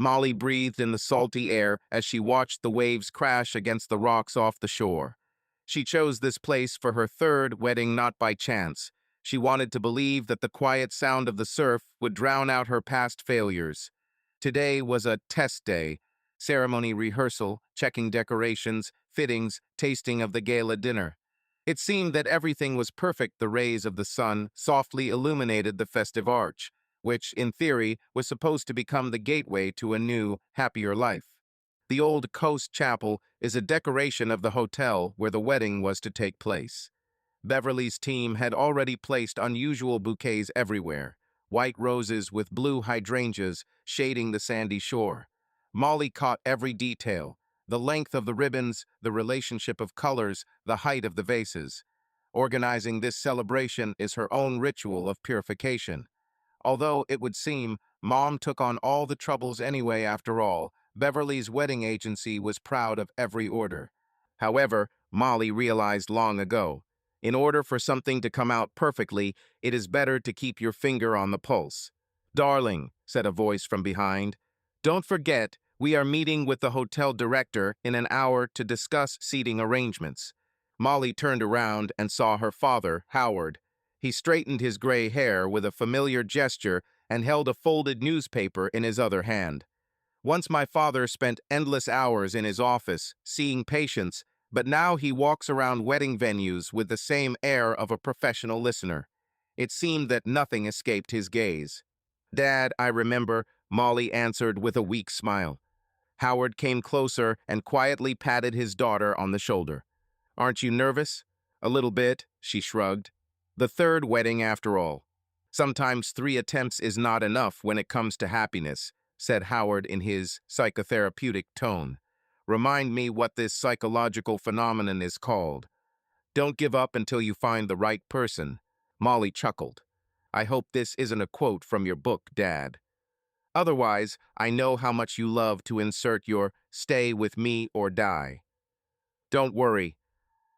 Molly breathed in the salty air as she watched the waves crash against the rocks off the shore. She chose this place for her third wedding not by chance. She wanted to believe that the quiet sound of the surf would drown out her past failures. Today was a test day, ceremony rehearsal, checking decorations, fittings, tasting of the gala dinner. It seemed that everything was perfect. The rays of the sun softly illuminated the festive arch, which, in theory, was supposed to become the gateway to a new, happier life. The old Coast Chapel is a decoration of the hotel where the wedding was to take place. Beverly's team had already placed unusual bouquets everywhere, white roses with blue hydrangeas shading the sandy shore. Molly caught every detail, the length of the ribbons, the relationship of colors, the height of the vases. Organizing this celebration is her own ritual of purification. Although it would seem Mom took on all the troubles anyway after all, Beverly's wedding agency was proud of every order. However, Molly realized long ago, in order for something to come out perfectly, it is better to keep your finger on the pulse. "Darling," said a voice from behind, "don't forget, we are meeting with the hotel director in an hour to discuss seating arrangements." Molly turned around and saw her father, Howard. He straightened his gray hair with a familiar gesture and held a folded newspaper in his other hand. Once my father spent endless hours in his office, seeing patients, but now he walks around wedding venues with the same air of a professional listener. It seemed that nothing escaped his gaze. "Dad, I remember," Molly answered with a weak smile. Howard came closer and quietly patted his daughter on the shoulder. "Aren't you nervous?" "A little bit," she shrugged. "The third wedding after all. Sometimes 3 attempts is not enough when it comes to happiness," said Howard in his psychotherapeutic tone. "Remind me what this psychological phenomenon is called." "Don't give up until you find the right person." Molly chuckled. "I hope this isn't a quote from your book, Dad. Otherwise, I know how much you love to insert your 'stay with me or die.'" "Don't worry.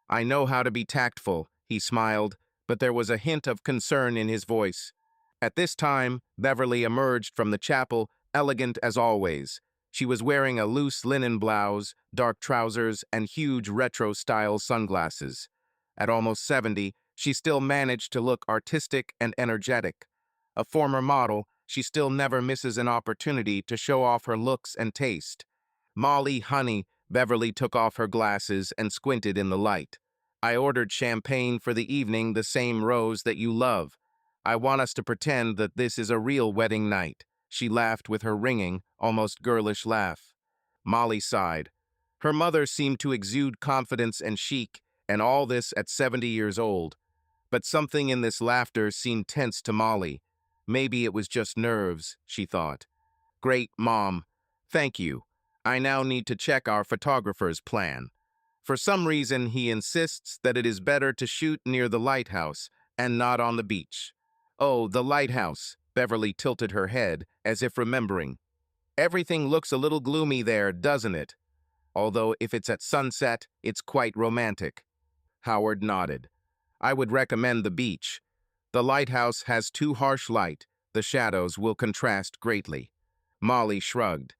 I know how to be tactful," he smiled, but there was a hint of concern in his voice. At this time, Beverly emerged from the chapel, elegant as always. She was wearing a loose linen blouse, dark trousers, and huge retro-style sunglasses. At almost 70, she still managed to look artistic and energetic. A former model, she still never misses an opportunity to show off her looks and taste. "Molly, honey," Beverly took off her glasses and squinted in the light. "I ordered champagne for the evening, the same rose that you love. I want us to pretend that this is a real wedding night." She laughed with her ringing, almost girlish laugh. Molly sighed. Her mother seemed to exude confidence and chic, and all this at 70 years old. But something in this laughter seemed tense to Molly. Maybe it was just nerves, she thought. "Great, Mom. Thank you. I now need to check our photographer's plan. For some reason, he insists that it is better to shoot near the lighthouse and not on the beach." "Oh, the lighthouse." Beverly tilted her head, as if remembering. "Everything looks a little gloomy there, doesn't it? Although if it's at sunset, it's quite romantic." Howard nodded. "I would recommend the beach. The lighthouse has too harsh light. The shadows will contrast greatly." Molly shrugged.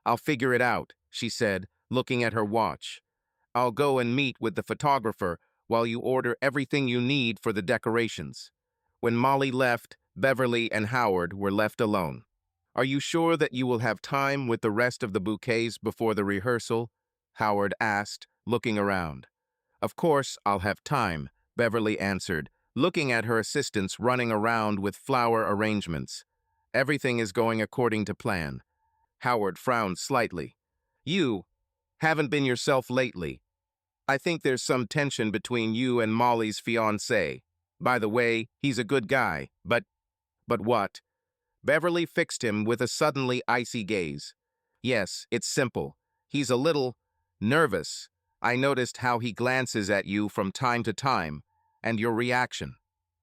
"I'll figure it out," she said, looking at her watch. "I'll go and meet with the photographer while you order everything you need for the decorations." When Molly left, Beverly and Howard were left alone. "Are you sure that you will have time with the rest of the bouquets before the rehearsal?" Howard asked, looking around. "Of course I'll have time," Beverly answered, looking at her assistants running around with flower arrangements. "Everything is going according to plan." Howard frowned slightly. "You haven't been yourself lately. I think there's some tension between you and Molly's fiancé. By the way, he's a good guy, but..." "But what?" Beverly fixed him with a suddenly icy gaze. "Yes, it's simple. He's a little nervous. I noticed how he glances at you from time to time, and your reaction."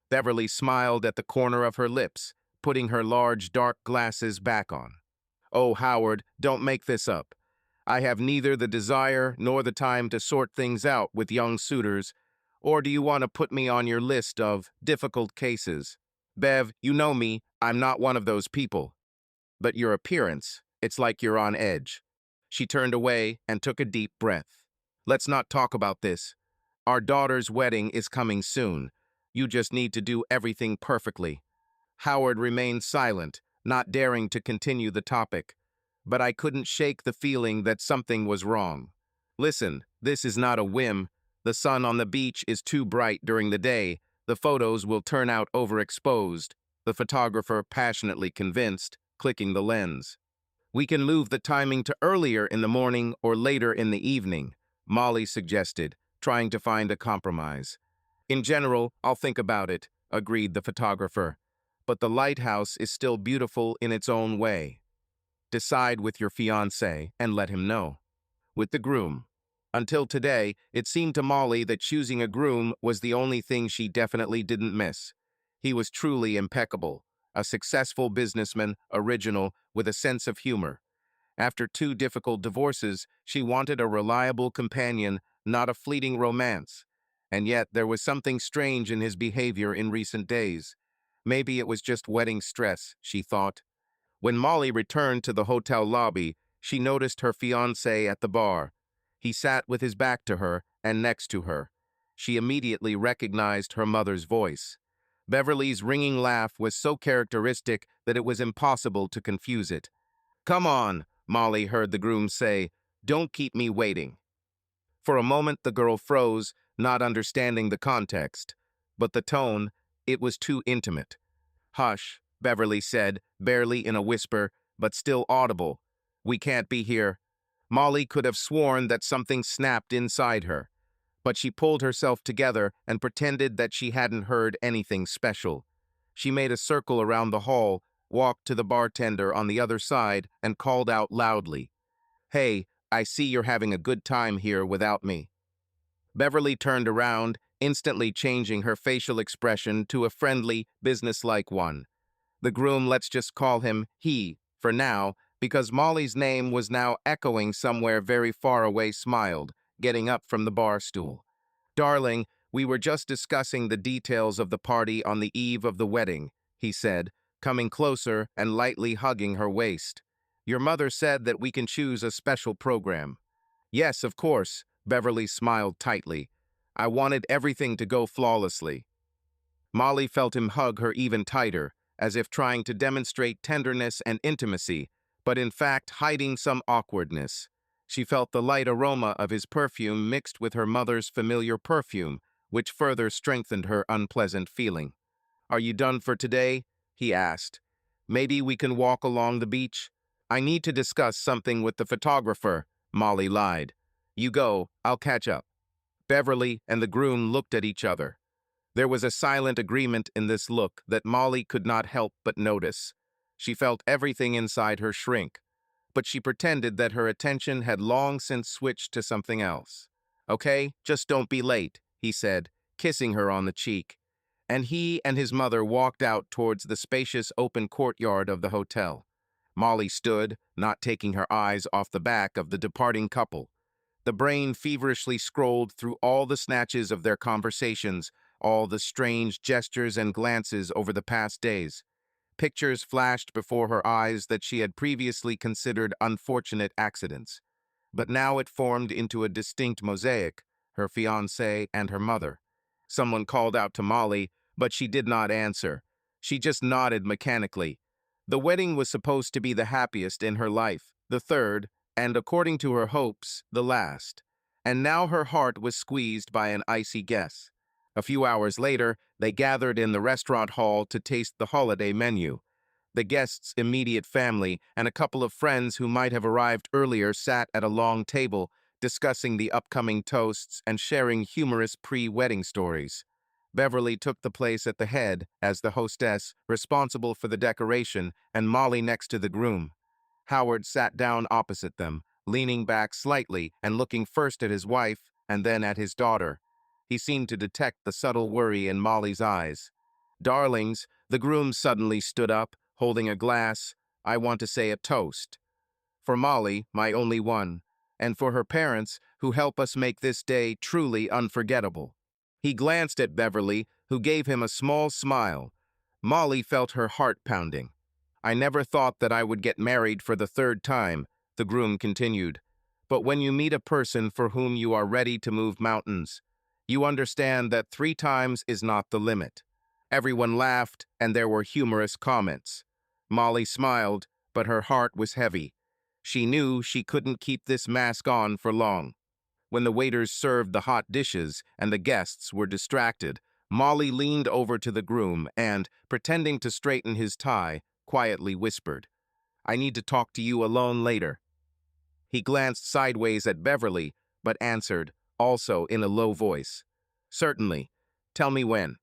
Beverly smiled at the corner of her lips, putting her large dark glasses back on. "Oh, Howard, don't make this up. I have neither the desire nor the time to sort things out with young suitors. Or do you want to put me on your list of difficult cases? Bev, you know me, I'm not one of those people. But your appearance, It's like you're on edge. She turned away and took a deep breath. Let's not talk about this. Our daughter's wedding is coming soon. You just need to do everything perfectly. Howard remained silent, not daring to continue the topic. But I couldn't shake the feeling that something was wrong. Listen, this is not a whim. The sun on the beach is too bright during the day. The photos will turn out overexposed, the photographer passionately convinced, clicking the lens. We can move the timing to earlier in the morning or later in the evening, Molly suggested, trying to find a compromise. In general, I'll think about it, agreed the photographer. But the lighthouse is still beautiful in its own way. Decide with your fiancé and let him know. With the groom. Until today, it seemed to Molly that choosing a groom was the only thing she definitely didn't miss. He was truly impeccable, a successful businessman, original, with a sense of humor. After 2 difficult divorces, she wanted a reliable companion, not a fleeting romance. And yet there was something strange in his behavior in recent days. Maybe it was just wedding stress, she thought. When Molly returned to the hotel lobby, she noticed her fiancé at the bar. He sat with his back to her and next to her. She immediately recognized her mother's voice. Beverly's ringing laugh was so characteristic that it was impossible to confuse it. "Come on," Molly heard the groom say. "Don't keep me waiting." For a moment the girl froze, not understanding the context. But the tone, it was too intimate. "Hush," Beverly said, barely in a whisper, but still audible. "We can't be here." Molly could have sworn that something snapped inside her. But she pulled herself together and pretended that she hadn't heard anything special. She made a circle around the hall, walked to the bartender on the other side, and called out loudly, "Hey, I see you're having a good time here without me." Beverly turned around, instantly changing her facial expression to a friendly, businesslike one. The groom, let's just call him he, for now, because Molly's name was now echoing somewhere very far away, smiled, getting up from the bar stool. "Darling, we were just discussing the details of the party on the eve of the wedding," he said, coming closer and lightly hugging her waist. "Your mother said that we can choose a special program." "Yes, of course," Beverly smiled tightly. "I wanted everything to go flawlessly." Molly felt him hug her even tighter, as if trying to demonstrate tenderness and intimacy, but in fact hiding some awkwardness. She felt the light aroma of his perfume mixed with her mother's familiar perfume, which further strengthened her unpleasant feeling. "Are you done for today?" he asked. "Maybe we can walk along the beach?" "I need to discuss something with the photographer," Molly lied. "You go, I'll catch up." Beverly and the groom looked at each other. There was a silent agreement in this look that Molly could not help but notice. She felt everything inside her shrink, but she pretended that her attention had long since switched to something else. "Okay, just don't be late," he said, kissing her on the cheek. And he and his mother walked out towards the spacious open courtyard of the hotel. Molly stood, not taking her eyes off the back of the departing couple. The brain feverishly scrolled through all the snatches of their conversations, all the strange gestures and glances over the past days. Pictures flashed before her eyes that she had previously considered unfortunate accidents. But now it formed into a distinct mosaic, her fiancé and her mother. Someone called out to Molly, but she did not answer. She just nodded mechanically. The wedding was supposed to be the happiest in her life, the third, and according to her hopes, the last. And now her heart was squeezed by an icy guess. A few hours later, they gathered in the restaurant hall to taste the holiday menu. The guests' immediate family and a couple of friends who might have arrived earlier sat at a long table, discussing the upcoming toasts and sharing humorous pre-wedding stories. Beverly took the place at the head as the hostess, responsible for the decoration, and Molly next to the groom. Howard sat down opposite them, leaning back slightly and looking first at his wife and then at his daughter. He seemed to detect the subtle worry in Molly's eyes. "Darlings," the groom suddenly stood up, holding a glass. "I want to say a toast. For Molly, my only one, and for her parents, who help us make this day truly unforgettable." He glanced at Beverly, who gave him a small smile. Molly felt her heart pounding. I never thought that I would get married for the third time, the groom continued. But when you meet a person for whom you are ready to move mountains, you understand that 3 times is not the limit. Everyone laughed, and there were humorous comments. Molly smiled, but her heart was heavy. She knew she couldn't keep this mask on for long. When the waiters served the hot dishes and the guests were distracted, Molly leaned over to the groom and, pretending to straighten his tie, quietly whispered, "I need to talk to you alone later." He glanced sideways at Beverly, but answered, also in a low voice, "Certainly. Tell me when."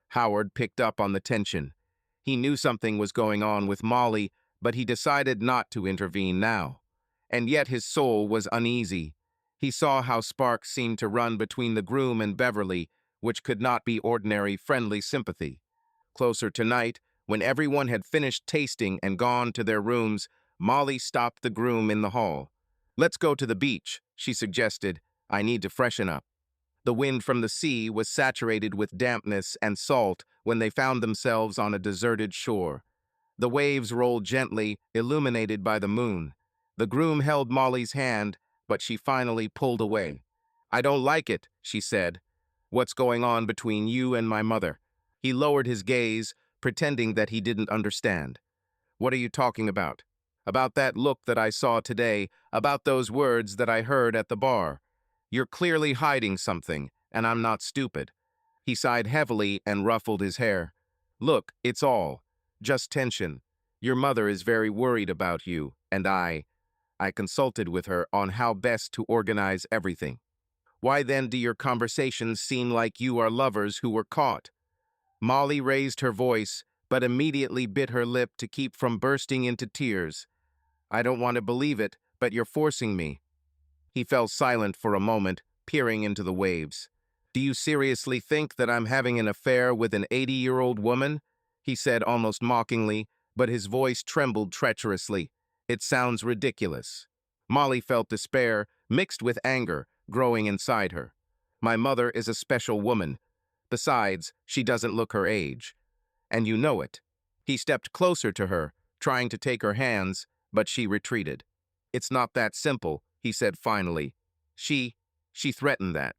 Howard picked up on the tension. He knew something was going on with Molly, but he decided not to intervene now. And yet his soul was uneasy. He saw how sparks seemed to run between the groom and Beverly, which could not be ordinary friendly sympathy. Closer to night, when everyone had finished tasting and gone to their rooms, Molly stopped the groom in the hall. "Let's go to the beach," she suggested. "I need to freshen up." The wind from the sea was saturated with dampness and salt when they found themselves on a deserted shore. The waves rolled gently, illuminated by the moon. The groom held Molly's hand, but she finally pulled away. "I don't like it," she said. "What's going on between you and my mother?" He lowered his gaze, pretending that he didn't understand. "What are you talking about?" "About that look that I saw today, about those words that I heard at the bar. You're clearly hiding something, and I'm not stupid." He sighed heavily and ruffled his hair. "Look, it's all just tension. Your mother is very worried about you, and I consulted with her on how best to organize everything." "Why then do your conversations seem like you are lovers who were caught?" Molly raised her voice, but immediately bit her lip to keep from bursting into tears. "I don't want to believe it, but you're forcing me." He fell silent for a moment, peering into the waves. "Do you seriously think that I'm having an affair with an 80-year-old woman?" he said almost mockingly, but his voice trembled treacherously. "It sounds ridiculous." Molly felt despair, mixed with anger, growing inside her. "My mother is a special woman. Besides, she doesn't look her age. And you know it." He stepped closer to her, trying to take her hands, but she retreated. "It's not that simple," he said finally. She threatened that."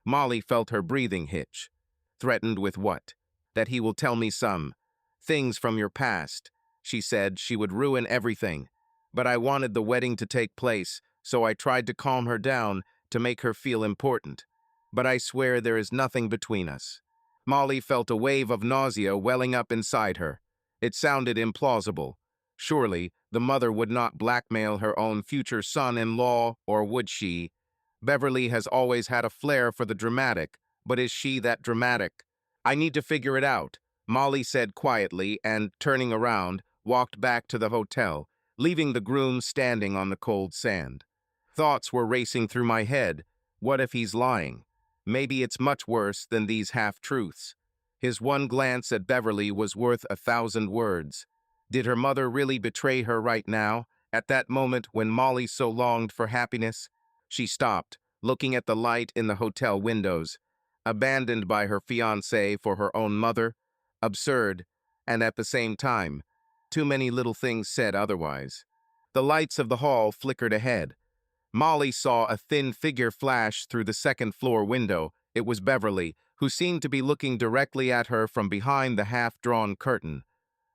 Molly felt her breathing hitch. "Threatened with what?" "That he will tell me some things from your past." She said she would ruin everything. But I wanted the wedding to take place, so I tried to calm her down, to make her feel important. But I swear there is nothing between us." Molly felt a wave of nausea welling up inside her. It sounded implausible. Surely, the mother would not blackmail her own future son-in-law, or would she? Beverly has always had a flair for the dramatic, but is she that dramatic? "I need to figure it out," Molly said quietly and, turning around, walked back to the hotel, leaving the groom standing on the cold sand. Thoughts were racing through my head. What if he's lying? Maybe it's much worse than these half-truths. His one glance at Beverly was worth 1,000 words. Did her mother really betray her right now, at that moment when Molly so longed for happiness? She stopped, looking at the light in the hotel windows. Abandoned by her fiancé for her own mother? Absurd, and at the same time, too many little things said otherwise. The lights of the hall flickered ahead. Molly saw a thin figure flash through the second-floor window. It was Beverly, who seemed to be looking directly at her from behind the half-drawn curtain.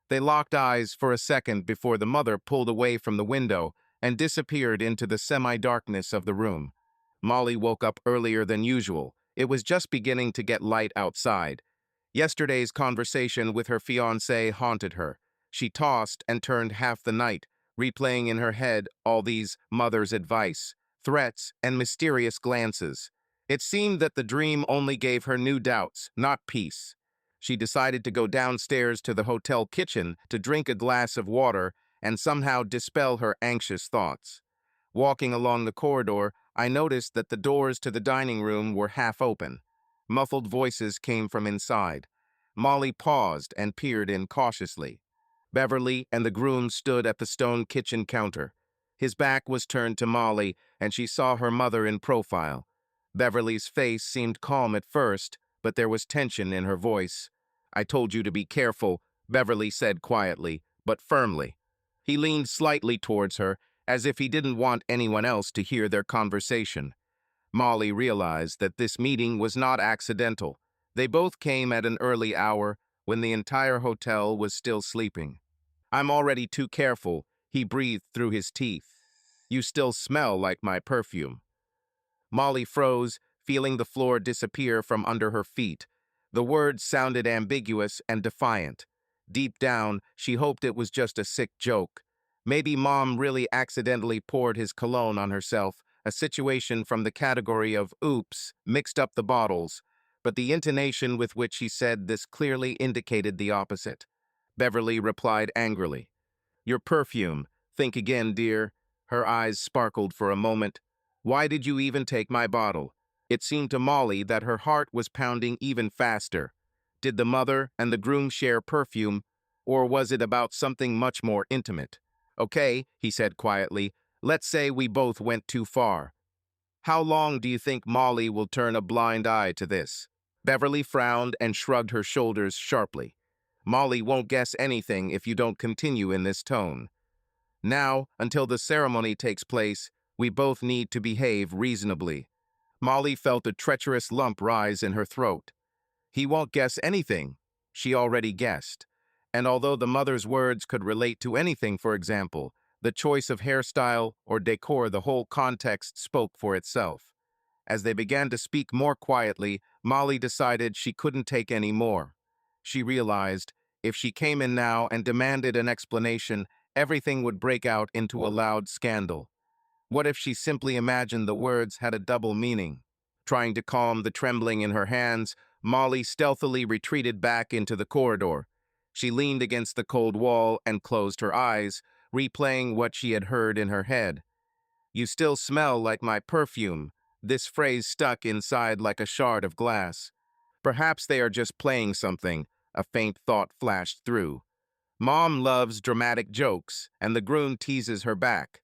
They locked eyes for a second before the mother pulled away from the window and disappeared into the semi-darkness of the room. Molly woke up earlier than usual. It was just beginning to get light outside. Yesterday's conversation with her fiancé haunted her. She tossed and turned half the night, replaying in her head all these mother's advice, threats, and mysterious glances. It seemed that the dream only gave her new doubts, not peace. She decided to go downstairs to the hotel kitchen to drink a glass of water and somehow dispel her anxious thoughts. Walking along the corridor, I noticed that the doors to the dining room were half open. Muffled voices came from inside. Molly paused and peered in cautiously. Beverly and the groom stood at the stone kitchen counter. His back was turned to Molly, and she saw her mother in profile. Beverly's face seemed calm at first, but there was tension in her voice. "I told you to be careful," Beverly said quietly, but firmly. He leaned slightly towards her, as if he didn't want anyone else to hear their conversation. Molly realized that this meeting was not accidental. They both came at an early hour when the entire hotel was still sleeping. "I'm already too careful," he breathed through his teeth. "You still smell like my perfume." Molly froze, feeling the floor disappear from under her feet. The words sounded ambiguous and defiant. Deep down, she hoped it was just a sick joke. Maybe Mom really accidentally poured his cologne on herself, a situation from the category of "oops," mixed up the bottles. But the intonation with which he said this clearly indicated the opposite. Beverly replied angrily, "Your perfume. Think again, dear." Her eyes sparkled for a moment. "Why did you even take my bottle?" It seemed to Molly that her heart was pounding even faster. Did the mother and the groom share perfume, or was it about something much more intimate? "Okay," he said quietly, "let's say we both went too far. How long do you think Molly will turn a blind eye to this?" Beverly frowned and shrugged her shoulders sharply. "Molly won't guess anything if you don't continue in this tone. Now, until the ceremony takes place, we both need to behave reasonably." Molly felt a treacherous lump rise in her throat. He won't guess anything. She already guessed. And although the mother's words could relate to anything, for example, the choice of hairstyle or decor, the whole context spoke for itself. As they began to speak more quietly, Molly decided she couldn't take any more. She realized if she came in now and demanded an explanation, everything would break out into a loud scandal. What if she simply imagined the words had a double meaning? Trying to calm the trembling in her hands, Molly stealthily retreated back into the corridor. She leaned against the cold wall and closed her eyes, replaying what she had heard in her head. "You still smell like my perfume." This phrase stuck inside like a shard of glass. Perhaps they are just playing something, a faint thought flashed through. Mom loves dramatic jokes, and the groom teases her back.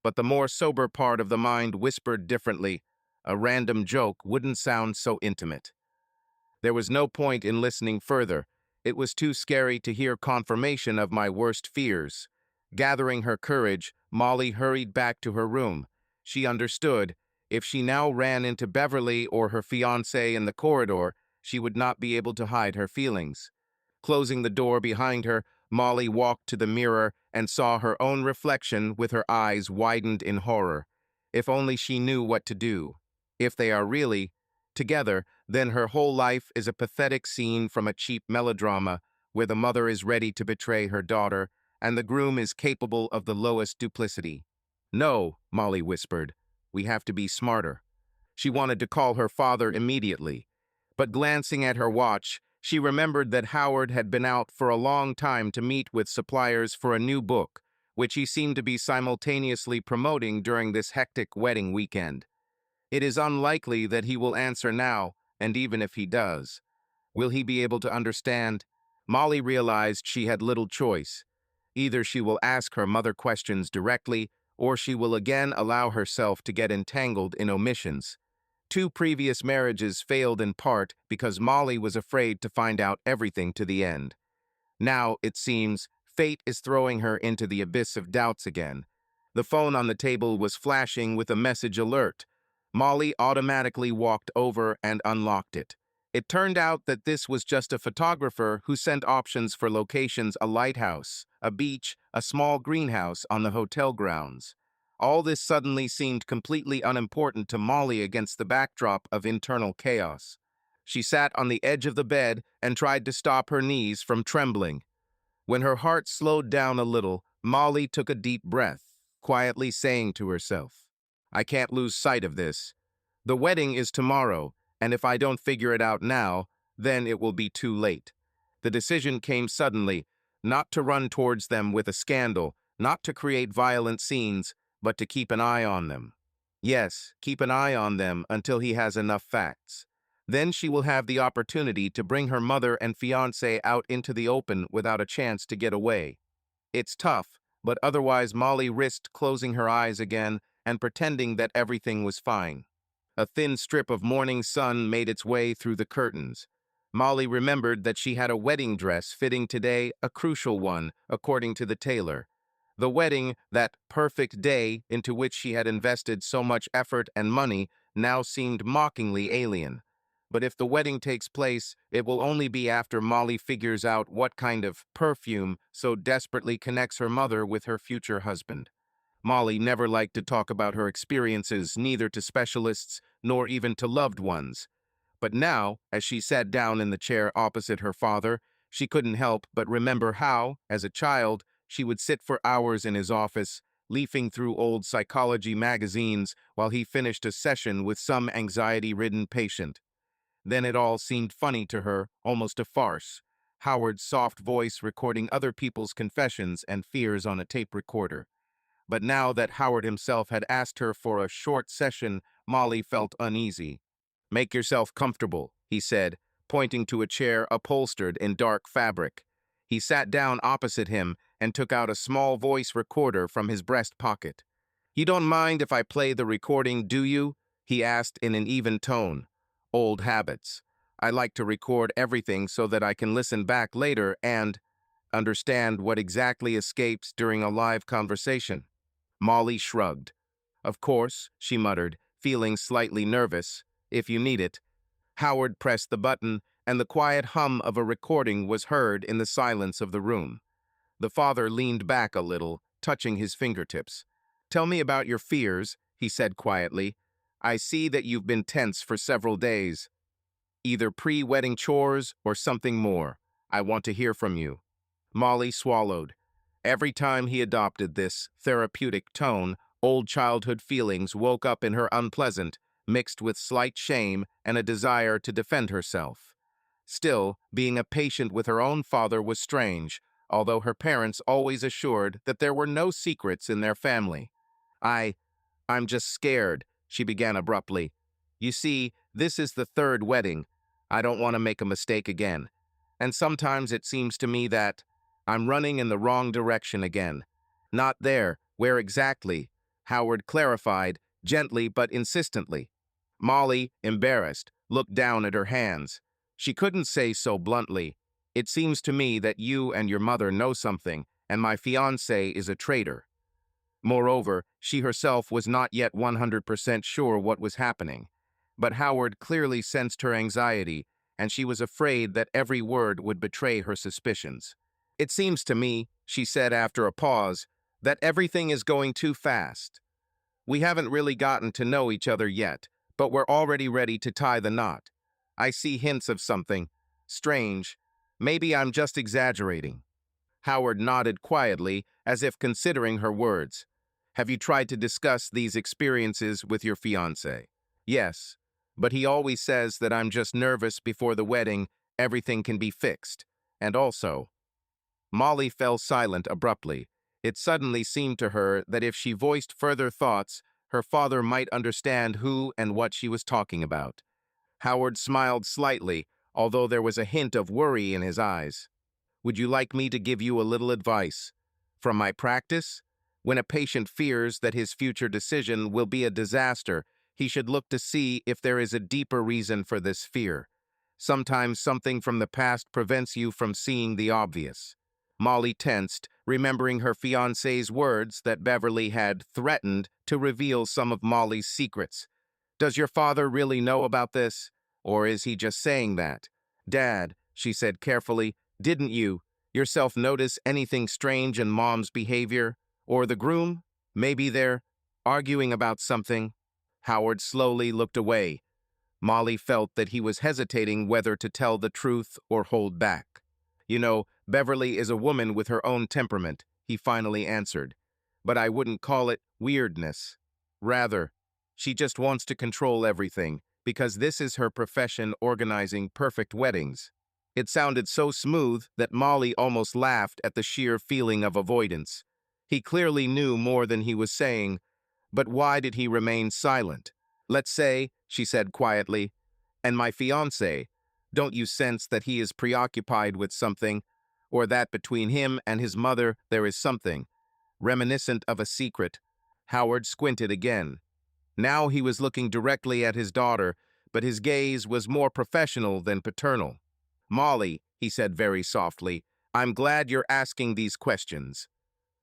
But the more sober part of the mind whispered differently. A random joke wouldn't sound so intimate. There was no point in listening further. It was too scary to hear confirmation of my worst fears. Gathering her courage, Molly hurried back to her room. She understood. If she now ran into Beverly or her fiancé in the corridor, she would not be able to hide her feelings. Closing the door behind her, Molly walked to the mirror and saw her own reflection with her eyes widened in horror. If only she knew what to do. If they are really together, then her whole life is a pathetic scene from a cheap melodrama where the mother is ready to betray her daughter and the groom is capable of the lowest duplicity. "No," Molly whispered. "We have to be smarter." She wanted to call her father immediately, but glancing at her watch, she remembered that Howard had been out for a long time to meet with suppliers for a new book, which he seemed to be simultaneously promoting during this hectic wedding weekend. It is unlikely that he will answer now, and even if he does, will he be able to understand? Molly realized she had little choice. Either she will ask her mother questions directly, or she will again allow herself to get entangled in omissions. Two previous marriages failed in part because Molly was afraid to find out everything to the end. Now, it seems, fate is throwing her into the abyss of doubts again. The phone on the table was flashing with a message alert. Molly automatically walked over and unlocked it. It turned out that this was just a photographer who sent options for locations: a lighthouse, a beach, a small greenhouse on the hotel grounds. All this suddenly seemed completely unimportant to Molly against the backdrop of internal chaos. She sat on the edge of the bed and tried to stop her knees from trembling. When her heart slowed down a little, Molly took a deep breath, quietly saying to herself, "I can't lose sight of this. The wedding is tomorrow, and if I don't figure it out now, then it will be too late." The decision came suddenly, not to run towards them with a scandal, not to create violent scenes, but to keep an eye on them. Yes, keep an eye on them until he has enough facts. Then she will have the opportunity to bring her mother and fiancé out into the open without a chance to get away. It's tough, but otherwise Molly risked closing her eyes again and pretending that everything was fine. A thin strip of morning sun made its way through the curtains. Molly remembered that she had a wedding dress fitting today, a crucial one, according to the tailor. The wedding, that perfect day into which she had invested so much effort and money, now seemed mockingly alien. But if the wedding takes place, it will only be after Molly figures out what kind of perfume so desperately connects her mother with her future husband. Molly never liked to talk about her experiences, neither to specialists nor even to loved ones. But now, as she sat down in the chair opposite her father, she couldn't help but remember how, as a child, she would sit for hours in his office, leafing through old psychology magazines while he finished a session with some anxiety-ridden patient. Then it all seemed funny to her, almost a farce. Howard's soft voice recording other people's confessions and fears on a tape recorder. But now that Howard himself had asked her for a short session, Molly felt uneasy. "Make yourself comfortable," he said, pointing to a chair upholstered in dark fabric. He sat down opposite him and took out a small voice recorder from his breast pocket. "You don't mind if I play the recording, do you?" he asked in an even tone. "Old habits. I like to record everything so that I can listen back later and understand what exactly escapes during a live conversation." Molly shrugged. "Of course," she muttered, feeling slightly nervous. "If you need it." Howard pressed the button, and the quiet hum of a recording was heard in the silence of the room. The father leaned back a little, touching his fingertips. "Tell me about your fears," he said quietly. "I see that you've been tense for several days. Either pre-wedding chores or something more. I want to hear from you." Molly swallowed. Every time he adopted this therapeutic tone, old childhood feelings woke up in her unpleasant, mixed with slight shame and a desire to defend herself. Still, being a patient with her own father was strange, although her parents always assured that there were no secrets in their family. I, I'm just scared," she began abruptly. "You see, this is the third wedding. I don't want to make a mistake again. And sometimes it seems to me that I'm running in the wrong direction again." "Not there. Where exactly?" Howard clarified, gently but insistently. Molly, embarrassed, looked down at her hands. She couldn't say so bluntly. "It seems to me that you and your mother know something, and my fiancé is a traitor." Moreover, she herself was not yet 100% sure what was happening. But Howard clearly sensed her anxiety, and she was afraid that every word would betray her suspicions. "It seems to me," she said after a pause, "that everything is going too fast. We haven't really gotten to know each other yet, but we're already ready to tie the knot. I see hints of something strange. Maybe I'm just exaggerating." Howard nodded quietly, as if considering her words. "Have you tried to discuss these experiences with your fiancé?" "Yes, but he always says that I'm just nervous before the wedding, everything can be fixed. And also—" Molly fell silent abruptly. It suddenly seemed to her that if she voiced further thoughts, her father might understand who and what she was talking about. Howard smiled slightly, although there was a hint of worry in his eyes. "Would you like me to give you a little advice? From my practice, when a patient fears that his future decision will be a disaster, he should look to see if there is a deeper reason for this fear. Sometimes something from the past prevents you from seeing the obvious." Molly tensed, remembering her fiancé's words that Beverly had threatened to reveal some of Molly's secrets. "Does your father really know about this? Or is he just saying that?" "Dad," she said carefully, "didn't you yourself notice anything strange in Mom's behavior? Or the groom? Maybe they're arguing about something?" Howard slowly looked away. Molly felt that he was hesitating whether to tell the truth or hold back. "You know, Beverly is a woman with her own temperament," he finally answered. "But I wouldn't call it weirdness. Rather, she just wants to control everything, because this is her profession, organizing perfect weddings." It sounded so smooth that Molly almost laughed at the sheer feeling of avoidance. He clearly knew more than he was saying, but why did he remain silent? "Let's say," she said quietly, "and my fiancé, don't you sense that he is preoccupied with something, or that between him and his mother there is something reminiscent of a secret?" Howard squinted again. Now he was looking directly at his daughter, but his gaze was more professional than paternal. "Molly," he said very softly, "I'm glad you're asking these questions.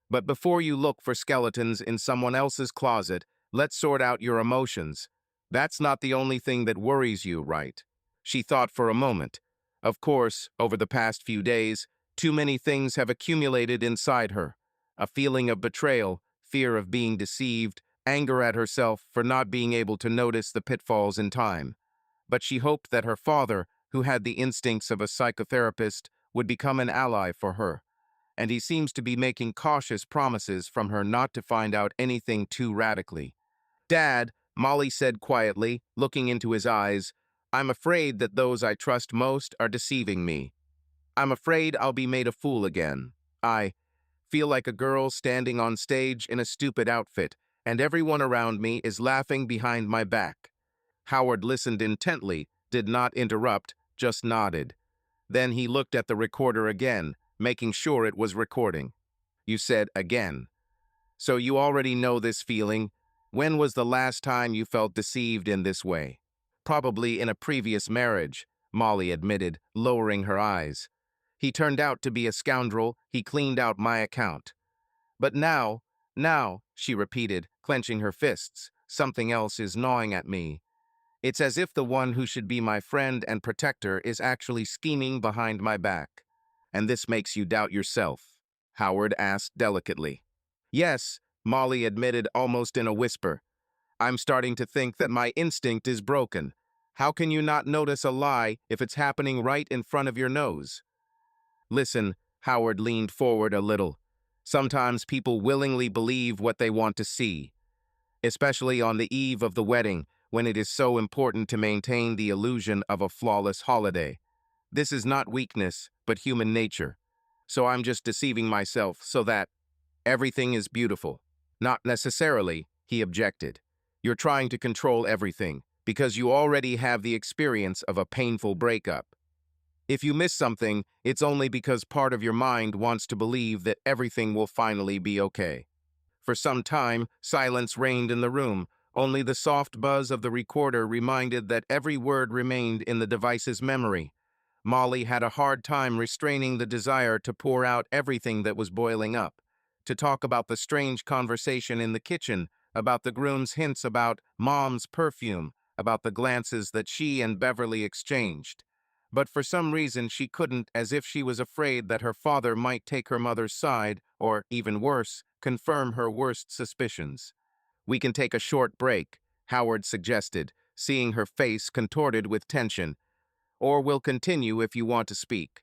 But before you look for skeletons in someone else's closet, let's sort out your emotions. That's not the only thing that worries you, right?" She thought for a moment. Of course, over the past few days, too many things have accumulated inside her. A feeling of betrayal, fear of being deceived, anger at herself for not being able to notice the pitfalls in time. But she hoped that her father, who had the instincts of a psychotherapist, would become an ally for her, and he seems to be making cautious promises from her not to find out anything too radically. "Dad," Molly said quietly, looking into his eyes, "I'm afraid that those I trust most are deceiving me. I'm afraid I'll be made a fool again. I feel like a girl standing on stage in a stupid outfit, and everyone around me is laughing behind my back." Howard listened intently, did not interrupt, just nodded. Then he looked at the recorder again, making sure it was recording. "You said again. So you already know this feeling. When was the last time you felt deceived in this way?" "Probably in a previous marriage," Molly admitted, lowering her eyes. "He turned out to be a scoundrel. He cleaned out my account. But now, she repeated, clenching her fists, something else is gnawing at me. It's as if the one who should be my friend and protector is actually scheming behind my back." "And this makes you doubt yourself?" Howard asked delicately. "Yes," Molly admitted almost in a whisper. "I'm starting to think that my instinct is broken. How can you not notice a lie if it's happening right in front of your nose?" "Listen," Howard leaned forward a little. "Sometimes people willingly believe what they want to see, especially on the eve of the wedding, when it is so important to maintain the illusion of a flawless holiday. This is not weakness, but human nature. So I'm just deceiving myself so that everything is beautiful." "Not necessarily," he objected. "You're trying to control everything, because you already have the experience of a painful breakup. If you miss something, it's only because part of your mind wants to believe that everything will finally be okay." For some time, silence reigned in the room. Only the soft buzz of the recorder reminded that every word remained in the device's memory. Molly had a hard time restraining the desire to pour out everything that was boiling up, to talk about the strange conversation in the kitchen, about the groom's hints about Mom's perfume, about the glances that she and Beverly exchanged. But for some reason she couldn't, as if she was afraid that her father might take her mother's side, or, even worse, confirm her worst suspicions. "We can take a short break," Howard suggested, seeing her face contorted with tension. "Or we'll continue if you want to speak."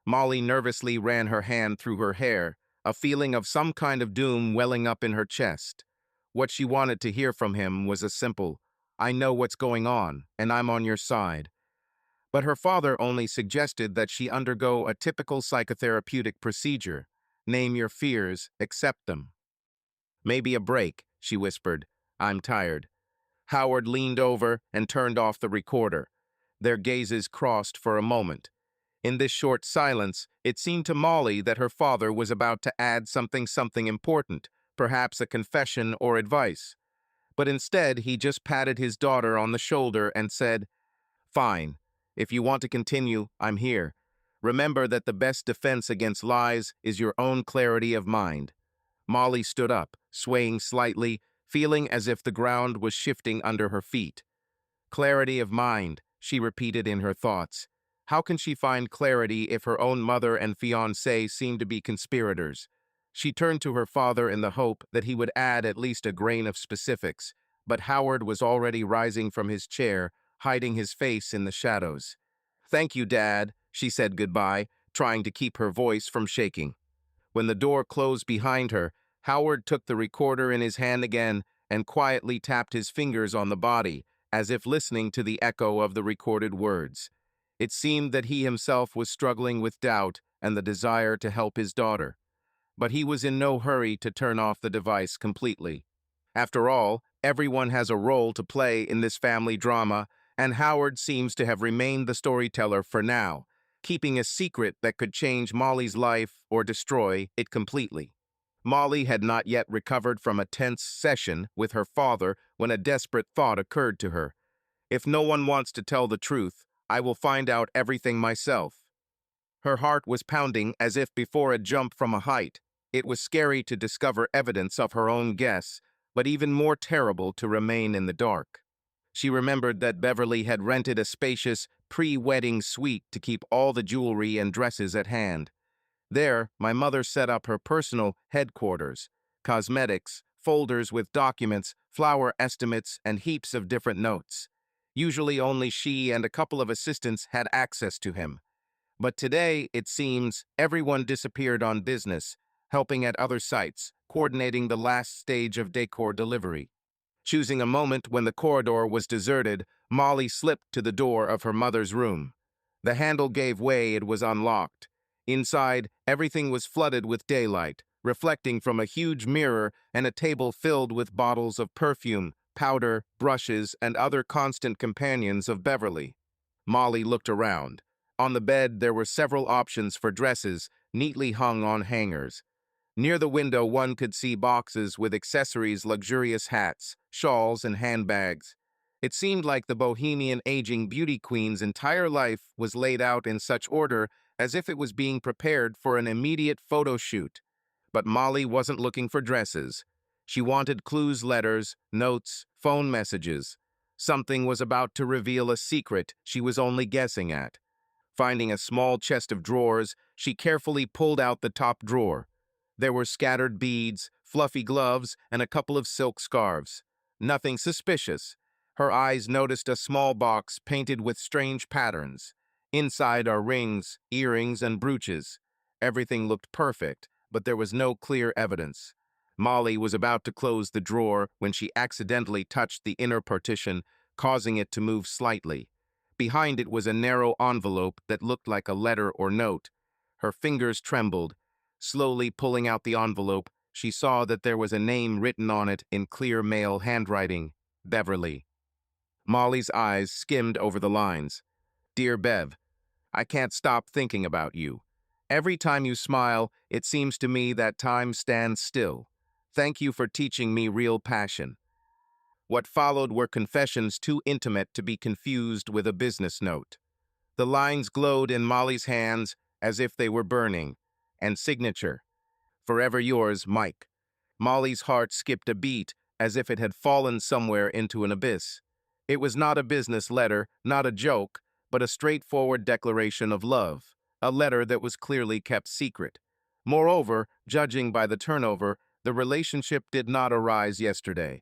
Molly nervously ran her hand through her hair, a feeling of some kind of doom welling up in her chest. What she wanted to hear from him was a simple, "I know what's going on, and I'm on your side." But her father only suggested that she undergo a typical psychotherapeutic procedure. Name your fears, accept them. "Maybe a break," she whispered. "I'm tired." Howard leaned over and turned off the recorder. Their gazes crossed for a moment. In this short silence, it seemed to Molly that her father was about to add something important, perhaps a confession or advice. But instead, he just patted his daughter on the shoulder and said, "Fine. If you want to continue, I'm here. Remember that the best defense against lies is your own clarity of mind." Molly stood up, swaying slightly, feeling as if the ground was shifting under her feet. "Clarity of mind," she repeated in her thoughts. How can she find clarity if her own mother and fiancé seem to be conspirators? She turned to her father in the hope that he would add at least a grain of specifics, but Howard was already rising from his chair, hiding his face in the shadows. "Thank you, Dad," she said goodbye, trying to keep her voice from shaking. When the door closed behind her, Howard took the recorder in his hand again and quietly tapped his fingers on the body, as if listening to the echo of the recorded words. It seemed that he himself was struggling with doubt and the desire to help his daughter. But he was in no hurry to turn off the device completely. After all, everyone has a role to play in this family drama, and Howard seems to have remained the storyteller for now, keeping a secret that could change Molly's life or destroy it completely. Molly had not yet recovered from a tense session with her father when a desperate thought occurred to her. If no one wants to tell the truth, I will find out everything myself. Her heart was pounding as if before a jump from a height. It was scary to discover evidence of her own guess, but even more terrible to remain in the dark. She remembered that Beverly had rented a spacious, pre-wedding suite to keep all the jewelry and dresses at hand. There, my mother set up her personal headquarters, cosmetics, folders with documents, flower estimates, and heaps of different notes. Usually only she and a couple of assistants had access to him. But today, it seems, everyone disappeared on business, helping at other sites, coordinating the last stage of decor delivery. Choosing a moment when the corridor was deserted, Molly slipped to the door of her mother's room. The handle gave way, it was unlocked. Inside, everything was flooded with daylight, reflecting from a huge mirror and a table filled with bottles of perfume, powder, brushes, and other constant companions of Beverly. Molly looked around. On the bed, there were several options for dresses, neatly hung on hangers. Near the window, one could see boxes with accessories, luxurious hats, shawls, and handbags. It seemed like the bohemian aging beauty queen's entire life was laid out in such order as if it was being prepared for an immediate photo shoot. But Molly wasn't looking for dresses. She wanted clues, letters, notes, phone messages. Something was about to reveal a secret she was only guessing at. Finding a small chest of drawers, she carefully pulled out the top drawer. There were scattered beads, fluffy gloves, and a couple of silk scarves. Nothing suspicious. Her eyes noticed a small box painted with strange patterns. Inside are rings, earrings, and brooches. Everything looked perfect, but there was no clear evidence. Molly was about to close the drawer when she accidentally touched the inner partition, causing it to move slightly. Behind it was a narrow envelope that looked like a letter or note. Her fingers trembled. Slowly pulling out the envelope, she saw that there was a name written on it in clear male handwriting, Beverly. Molly's eyes skimmed over the lines. Dear Bev, I can't stop thinking about you. Every time you smile, it seems to me that time stands still. Thank you for teaching me real passion. What followed were confessions too intimate to be confused with a business note. The lines glowed in Molly's hands as if they were burning, and signature, Forever yours, Mike. Molly's heart skipped a beat as if it had fallen somewhere into an abyss. It was not a business letter, not a joke, but a straightforward declaration of love, a letter that was clearly kept secret. Moreover, judging by the turnover, the relationship did not arise yesterday.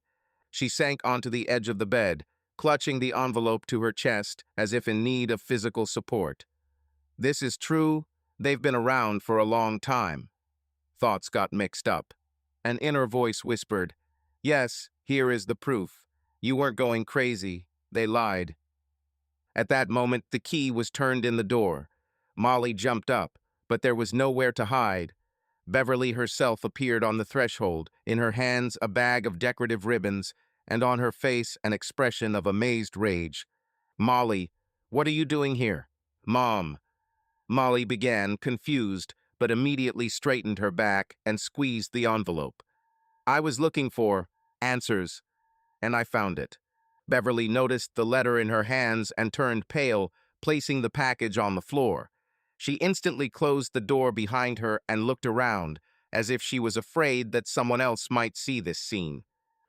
She sank onto the edge of the bed, clutching the envelope to her chest as if in need of physical support. This is true. They've been around for a long time. Thoughts got mixed up. An inner voice whispered, yes, here is the proof. You weren't going crazy. They lied. At that moment, the key was turned in the door. Molly jumped up, but there was nowhere to hide. Beverly herself appeared on the threshold, in her hands a bag of decorative ribbons, and on her face an expression of amazed rage. Molly, what are you doing here? Mom. Molly began, confused, but immediately straightened her back and squeezed the envelope. I was looking for answers, and I found it. Beverly noticed the letter in her hands and turned pale, placing the package on the floor. She instantly closed the door behind her and looked around, as if she was afraid that someone else might see this scene.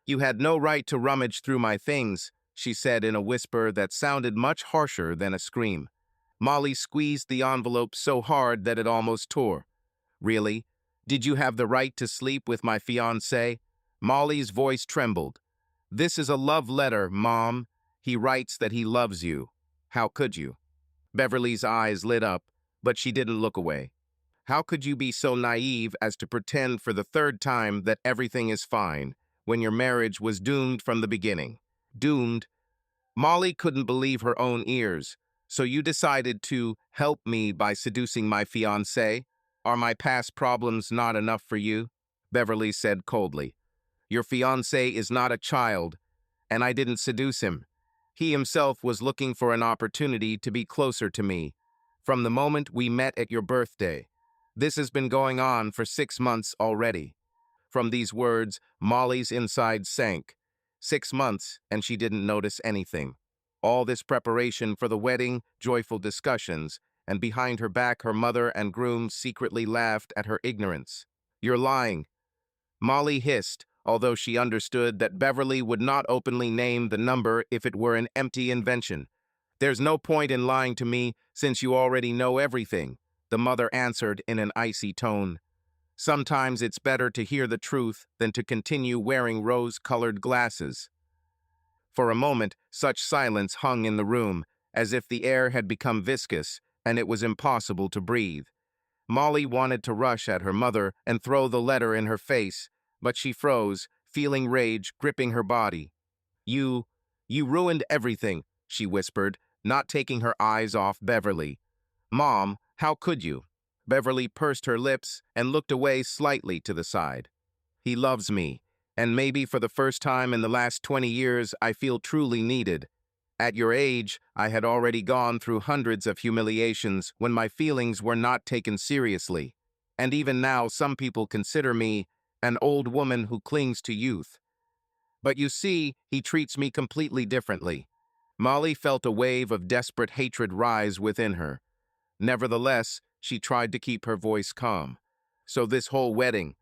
You had no right to rummage through my things, she said in a whisper that sounded much harsher than a scream. Molly squeezed the envelope so hard that it almost tore. Really? Did you have the right to sleep with my fiancé? Molly's voice trembled. This is a love letter, Mom. He writes that he loves you. How could you? Beverly's eyes lit up, but she didn't look away. How could you be so naive as to pretend for the third time that everything is fine, when your marriage was doomed from the beginning? Doomed? Molly couldn't believe her own ears. So you decided to help me by seducing my fiancé? Are my past problems not enough for you? Beverly said coldly. Your fiancé is not a child, and I didn't seduce him. He himself was looking for an opportunity to be closer to me. From the moment we met at your birthday. This has been going on for 6 months already. From these words, Molly's inside sank. 6 months, and she didn't notice anything. All this preparation for the wedding, joyful discussions, and behind her back her mother and groom secretly laughed at her ignorance. "You're lying," Molly hissed, although she understood that Beverly would not openly name the number if it were an empty invention. "There's no point in lying to me since you already know everything," the mother answered in an icy tone. "Sometimes it's better to hear the truth than to continue wearing rose-colored glasses." For a moment, such silence hung in the room, as if the air had become viscous and it was impossible to breathe. Molly wanted to rush at her mother and throw the letter in her face, but she froze, feeling rage gripping her body. You, you ruined everything," she whispered, not taking her eyes off Beverly. "Mom, how could you?" Beverly pursed her lips and looked away slightly to the side. "He loves me, and maybe for the first time in the last 20 years I feel truly needed. At your age, I had already gone through hundreds of humiliations when my feelings were not taken seriously. And even now, some people consider me an old woman who clings to youth. But you see, he treats me completely differently." Molly felt a wave of desperate hatred rise within her. Nevertheless, she tried to keep her voice calm. "So this whole wedding,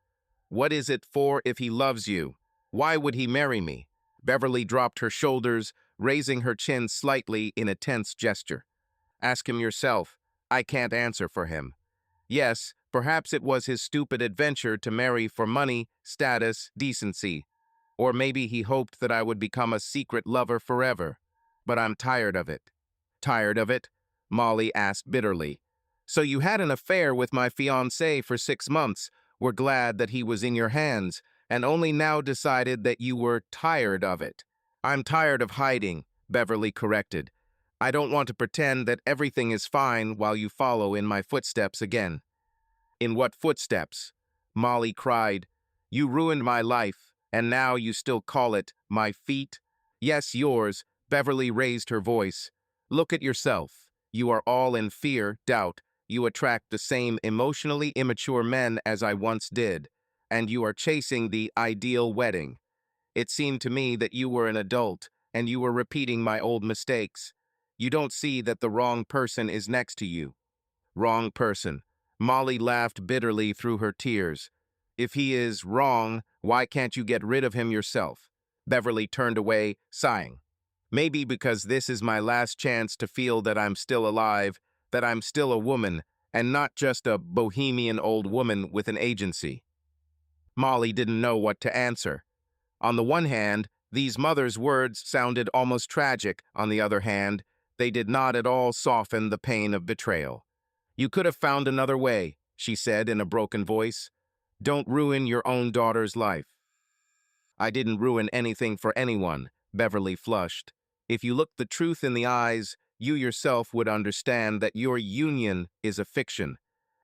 what is it for if he loves you? Why would he marry me?" Beverly dropped her shoulders, raising her chin slightly in a tense gesture. "Ask him yourself. I can't answer for him. Yes, perhaps it was his stupid adventure to marry for money, status, decency. Or maybe he hoped that I would become a secret lover forever. But I'm tired of it." "Tired of it?" Molly asked bitterly. "So you had an affair with my fiancé for 6 months, were glad that he was in your hands, and only now decided that you were tired of it." "I'm tired of hiding," Beverly corrected. "I don't want to pretend that everything is fine while you follow in my footsteps again." "In what footsteps?" Molly cried. "You ruined my life, and now you still call it my feet?" "Yes, yours." Beverly raised her voice. "Look at yourself. You are all in fear, doubt. You attract the same emotionally immature men as I once did, and you are chasing the ideal wedding. It seemed to me that you were an adult, and you were repeating my old mistakes. You don't see that the wrong person is next to you." "Wrong person." Molly laughed bitterly through her tears. "If he is wrong, why can't you get rid of him yourself?" Beverly turned away, sighing. "Maybe because this is my last chance to feel that I'm still alive, that I'm still a woman, and not just a bohemian old woman with an agency." Molly didn't know what to answer. On the one hand, these mothers' words sounded almost tragic. On the other hand, they did not at all soften the pain of betrayal. "You could have found another way," she said in a broken voice. "Don't ruin your own daughter's life." "I didn't ruin anything for anyone," Beverly flushed. "If you looked the truth in the eyes, you yourself would understand that your union is a fiction."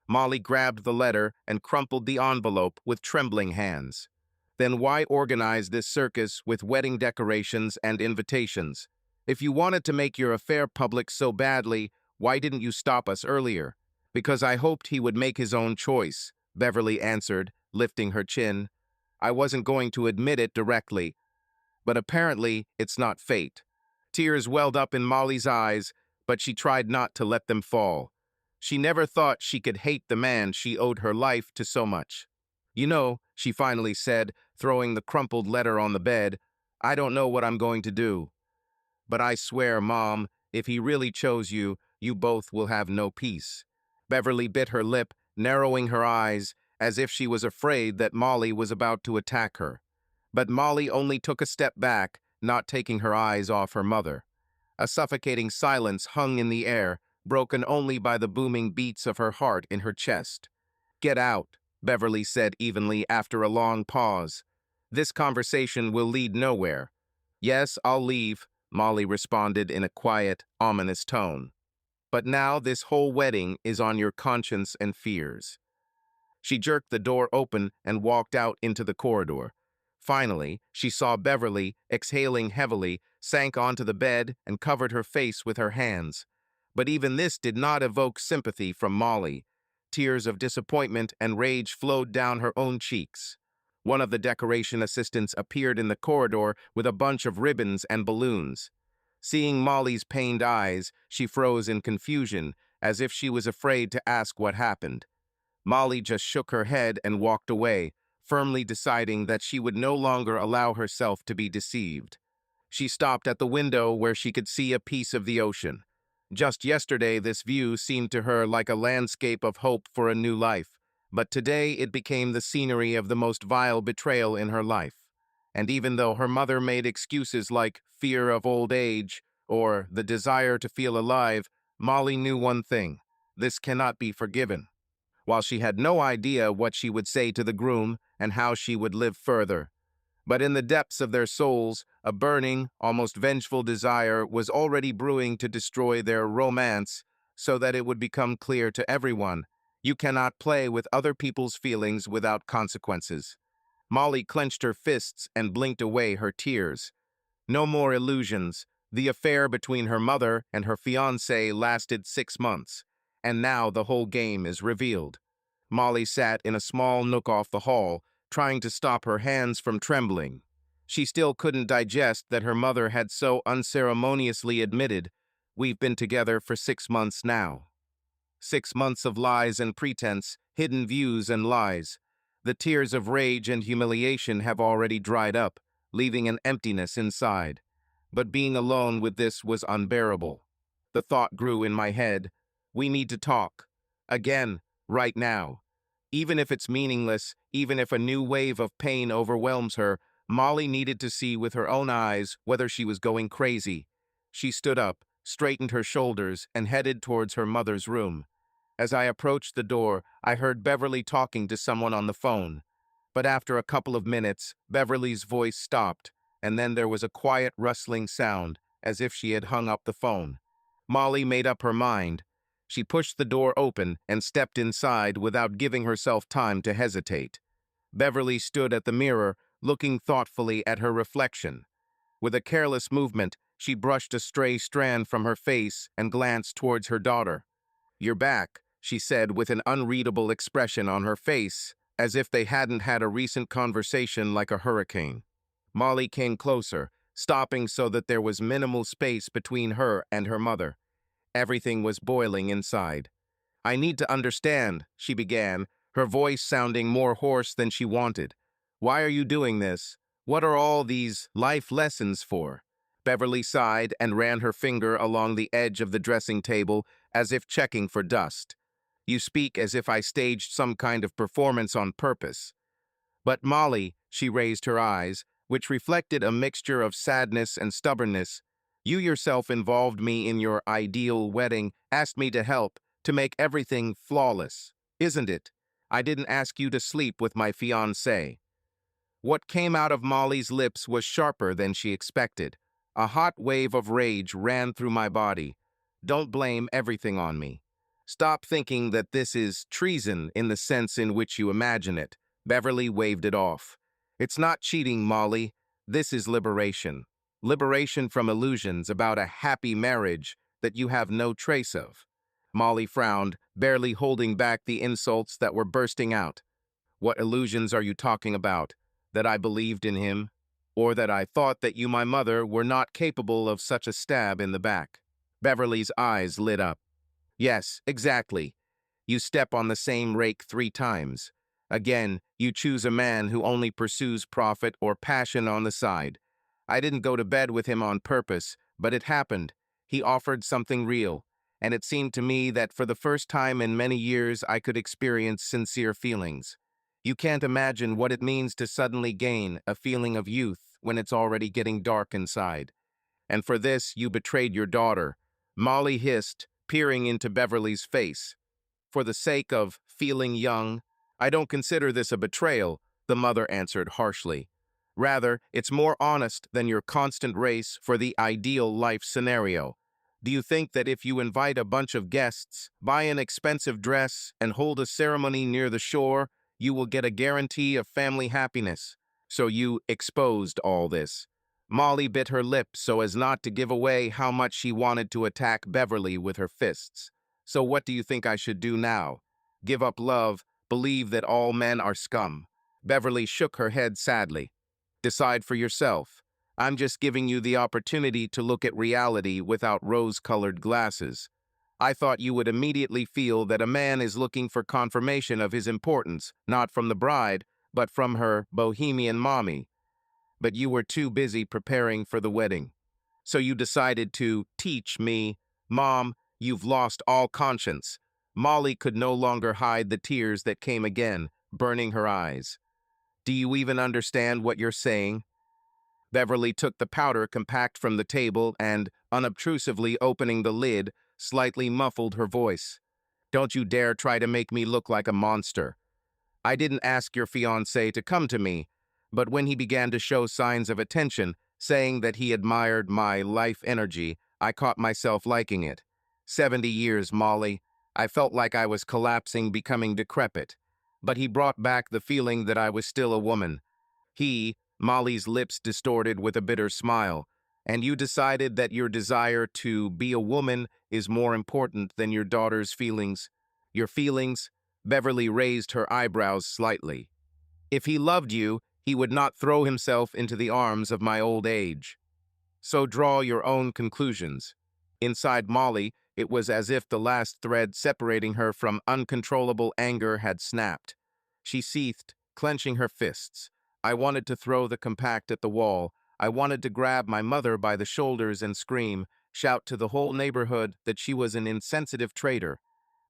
Molly grabbed the letter and crumpled the envelope with trembling hands. "Then why organize this circus with wedding decorations and invitations? If you wanted to make your affair public so badly, why didn't you stop us earlier?" "Because I hoped he would make his own choice," Beverly answered, lifting her chin. "I wasn't going to admit it directly, but apparently it's not fate." Tears welled up in Molly's eyes, but she tried not to let them fall. She never thought she could hate the man she owed her life to so much. "You know," she finally said, throwing the crumpled letter on the bed, "I don't know what I'm going to do. But I swear, Mom, if he really chose you, you both will have no peace." Beverly bit her lip, narrowing her eyes, as if she was afraid that Molly was about to attack her. But Molly only took a step back, not taking her eyes off her mother. A suffocating silence hung in the air, broken only by the booming beats of her heart in her chest. "Get out," Beverly said evenly after a long pause. "This conversation will lead nowhere." "Yes, I'll leave," Molly responded in a quiet, ominous tone. "But now this whole wedding is on your conscience and fears." She jerked the door open and walked out into the corridor. Finally, she saw Beverly, exhaling heavily, sank onto the bed and covered her face with her hands. But even this did not evoke sympathy from Molly. Tears of disappointment and rage flowed down her own cheeks. One of the decoration assistants appeared in the corridor with a bunch of ribbons and balloons. Seeing Molly's pained eyes, she froze in confusion, as if she was afraid to ask what happened. Molly just shook her head and walked away, firmly deciding that she would no longer allow herself to be deceived. She stopped at the window where she could see a piece of the ocean. Just yesterday, this view seemed to her like a landscape of hope for a new life, but today it became the scenery of the most vile betrayal in her life. And even though her mother made excuses like fear of old age or the desire to feel alive, Molly knew one thing: this cannot be forgiven. While she had no idea what she would say to the groom and how she would live further, but in the depths of their souls, a burning, almost vengeful desire was already brewing to destroy their romance so that it would become clear to everyone: you cannot play with other people's feelings without consequences. Molly clenched her fists and blinked away her tears. No more illusions. The affair between her mother and her fiancé lasted 6 months, and now the whole game is revealed. Molly sat in a small nook off the hall, trying to stop her hands from trembling. She still couldn't digest that her mother had so unceremoniously admitted, "We've been together for 6 months now." 6 months of lies and pretense, hidden views and lies. The tears of rage and humiliation have already dried up, leaving an emptiness inside. But being alone with this was unbearable. The thought grew in my head: we need to talk. Again, right now. Even if it's meaningless, even if a new wave of pain overwhelms her, Molly needed to see with her own eyes whether she was going crazy. She stood up, straightened her shoulders, and headed towards her mother's room. As I approached the door, I heard Beverly talking to someone on the phone. But after a couple of minutes, Beverly's voice stopped, and then there was a quiet rustling sound, as if she had hung up the phone. Molly made up her mind. She pushed the door open and stepped inside without giving herself time to hesitate. Beverly stood at the mirror, looking thoughtfully at her reflection. With a careless movement, she brushed a stray strand from her face and glanced towards her daughter. "You're back," she said with an unreadable expression on her face, as if they hadn't had a recent conversation like a hurricane. Molly came closer, stopping so that there was minimal space between her and her mother. Everything was boiling inside. "I need to understand," she began, her voice sounding more hoarse than she wanted. "Why are you doing this? What are all these life lessons for?" Beverly sighed and ran her finger along the edge of the dressing table as if checking for dust. "You speak as if I staged some kind of performance on purpose." "But Molly," she raised her eyes, which reflected a mixture of sadness and stubbornness, "you yourself involved me in your ideal wedding, asked me to help, to make everything flawless. Isn't it? I didn't ask you to sleep with my fiancé." What came out of Molly's lips was sharper than she expected. A hot wave of rage ran through my body. "Don't blame everything on me. Stop thinking that this is treason in the sense in which you imagine it." Beverly waved it off. "It's not cheating, Molly. This is liberation. Liberation from illusions about a happy marriage that you have no trace of." Molly frowned, barely holding back the insults that were bursting out. "What illusions are you talking about? That I believed in him? Or that I thought that you, my mother, were not capable of such a stab in the back?" Beverly's eyes lit up. "Yes, exactly. You step on the same rake 3 times. Again, you choose a man who only pursues profit or passion on the side. I didn't go to bed with him on purpose, but it happened. He offered something real, and it seemed to me that for the first time in many years I could experience sincere feelings. You can't imagine what it means to suddenly gain a feeling of youth when it's already getting dark inside. And for this, you betrayed your daughter," Molly hissed, peering into Beverly's face. "For the sake of feeling young?" "I don't consider this a betrayal," the mother answered harshly. "Rather, it's more honest than your constant race for the ideal life scenario. Do you think that if you invite a bunch of guests, buy an expensive dress, and hold a ceremony near the shore, you will get a guarantee of family happiness? So you exposed all this." Molly bit her lip so as not to give away how much she wanted to attack Beverly with her fists. "So what do you think I should do now? Give up love, believe that all men are scum?" Beverly shook her head sadly. "Decide for yourself. I'm just giving you the opportunity to look at reality without rose-colored glasses. I thought you would immediately feel that a man is looking for confirmation of his importance, not from the bride, but from her bohemian mommy. But you were too busy preparing for the wedding. So you decided to teach me, Mom, you've lost all conscience. Molly could no longer hide the tears that came again, burning her eyes. Do you even understand what you're saying? Beverly took the powder compact from the table and, unobtrusively opening the lid, slightly muffled her voice. Don't you dare try to make me look like a monster. I didn't ask your fiancé to come to me, but when he began to show signs of attention, saying that he admired my life energy, I caught myself liking it. 70 years, Molly. I felt like I was collapsing, becoming decrepit. But he brought back the feeling that I was still a woman. Molly's lips distorted with a bitter smile, and you decided that your desire to be a woman is more important than your daughter's feelings. Your feelings? Beverly raised her eyebrows slightly. If he loved you, he would not throw himself into the arms of my old age. So draw your own conclusions. Inside Molly, it was as if the last thread separating her from uncontrollable anger had snapped. She seethed, clenching her fists. I wanted to throw the compact at the wall. I wanted to grab my mother by the shoulders and scream, shout to the whole neighborhood that she was an insensitive traitor.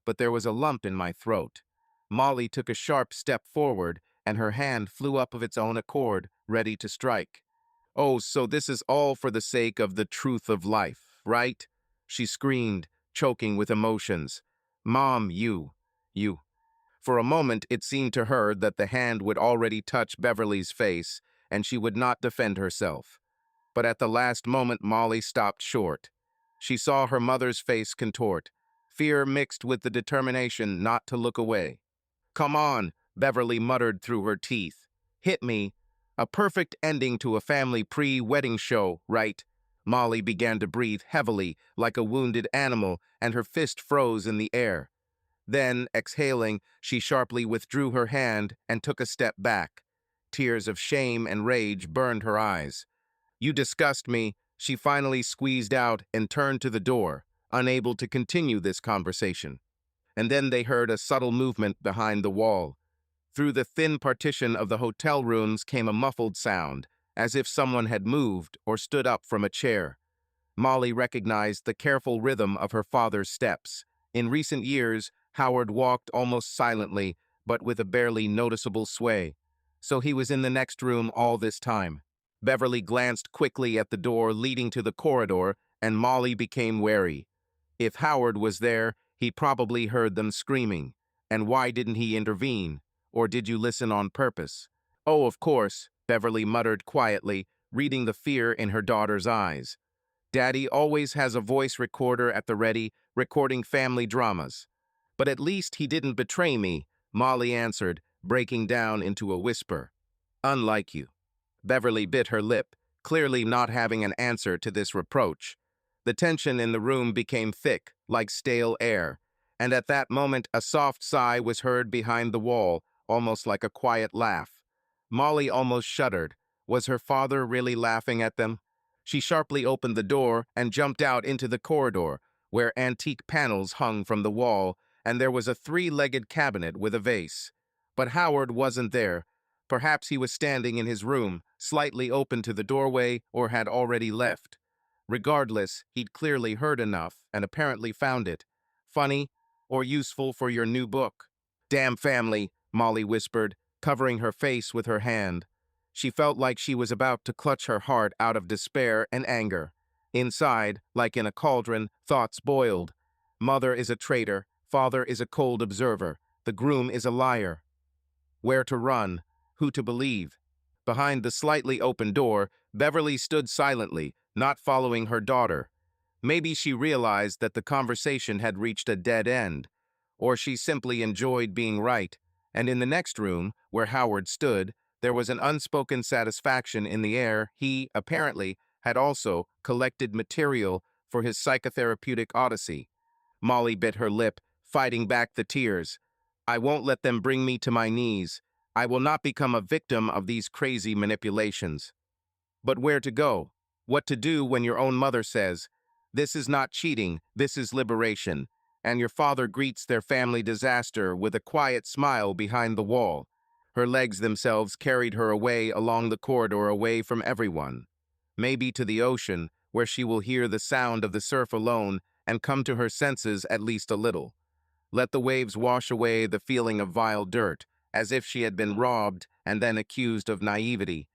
But there was a lump in my throat. Molly took a sharp step forward, and her hand flew up of its own accord, ready to strike. Oh, so this is all for the sake of the truth of life, right? She screamed, choking with emotions. Mom, you. For a moment, it seemed to her that the hand would already touch Beverly's face, and she would not defend herself. But at the last moment, Molly stopped short. She saw her mother's face contort, fear mixed with the determination not to look away. Come on, Beverly muttered through her teeth. Hit me. A perfect ending to a family pre-wedding show, right? Molly began to breathe heavily, like a wounded animal, and her fist froze in the air. Then, exhaling, she sharply withdrew her hand and took a step back. Tears of shame and rage burned her eyes. You disgust me, she finally squeezed out and turned to the door, unable to continue this conversation. And then they heard a subtle movement behind the wall. Through the thin partition of the hotel rooms came a muffled sound, as if someone had moved or stood up from a chair. Molly recognized the careful rhythm of her father's steps. In recent years, Howard walked almost silently, but with a barely noticeable sway. So he was in the next room all this time. Beverly glanced quickly at the door leading to the corridor, and Molly became wary. If Howard was there, he probably heard them screaming. And why didn't he intervene? Or did you listen on purpose? Oh, of course, Beverly muttered quietly, reading the fear in her daughter's eyes. Daddy always has a voice recorder at the ready, recording family dramas. But at least he didn't betray me, Molly answered, breaking down into a whisper. Unlike you. Beverly bit her lip, clearly not having an answer to this reproach. The tension in the room became thick, like stale air, and at that moment a soft sigh was heard behind the wall, almost like a quiet laugh. Molly almost shuddered. Was her father really laughing at them? She sharply opened the door and jumped out into the corridor, where antique panels hung from the wall, and there was a three-legged cabinet with a vase. But Howard wasn't there. Perhaps he was standing in his room, slightly open to the doorway, or had already left. Regardless, he'd clearly heard enough and apparently found it funny or useful for your new book. Damn family, Molly whispered, covering her face with her hand. She felt like she was about to clutch her heart out of despair and anger. Inside, like in a cauldron, thoughts boiled. Mother is a traitor, father is a cold observer, the groom is a liar. Where to run? Who to believe? Behind the slightly open door, Beverly stood silently, not following her daughter. Maybe she realized that the conversation had reached a dead end, or she simply enjoyed being right, and in the next room, where Howard stood, there was an unspoken satisfaction in the air. He, apparently, had also collected material for his psychotherapeutic odyssey. Molly bit her lip, fighting back the tears. I won't let them bring me to my knees. I will not become a victim of these crazy manipulations. But where to go? What to do when your own mother says, "This is not cheating, this is liberation," and your father greets their family disaster with a quiet smile behind the wall. Her legs themselves carried her away along the corridor, away from everyone. Maybe to the ocean, where she will hear the sound of the surf alone and come to her senses at least a little. Let the waves wash away the feeling of vile dirt, as if she had been robbed and then accused of naivety.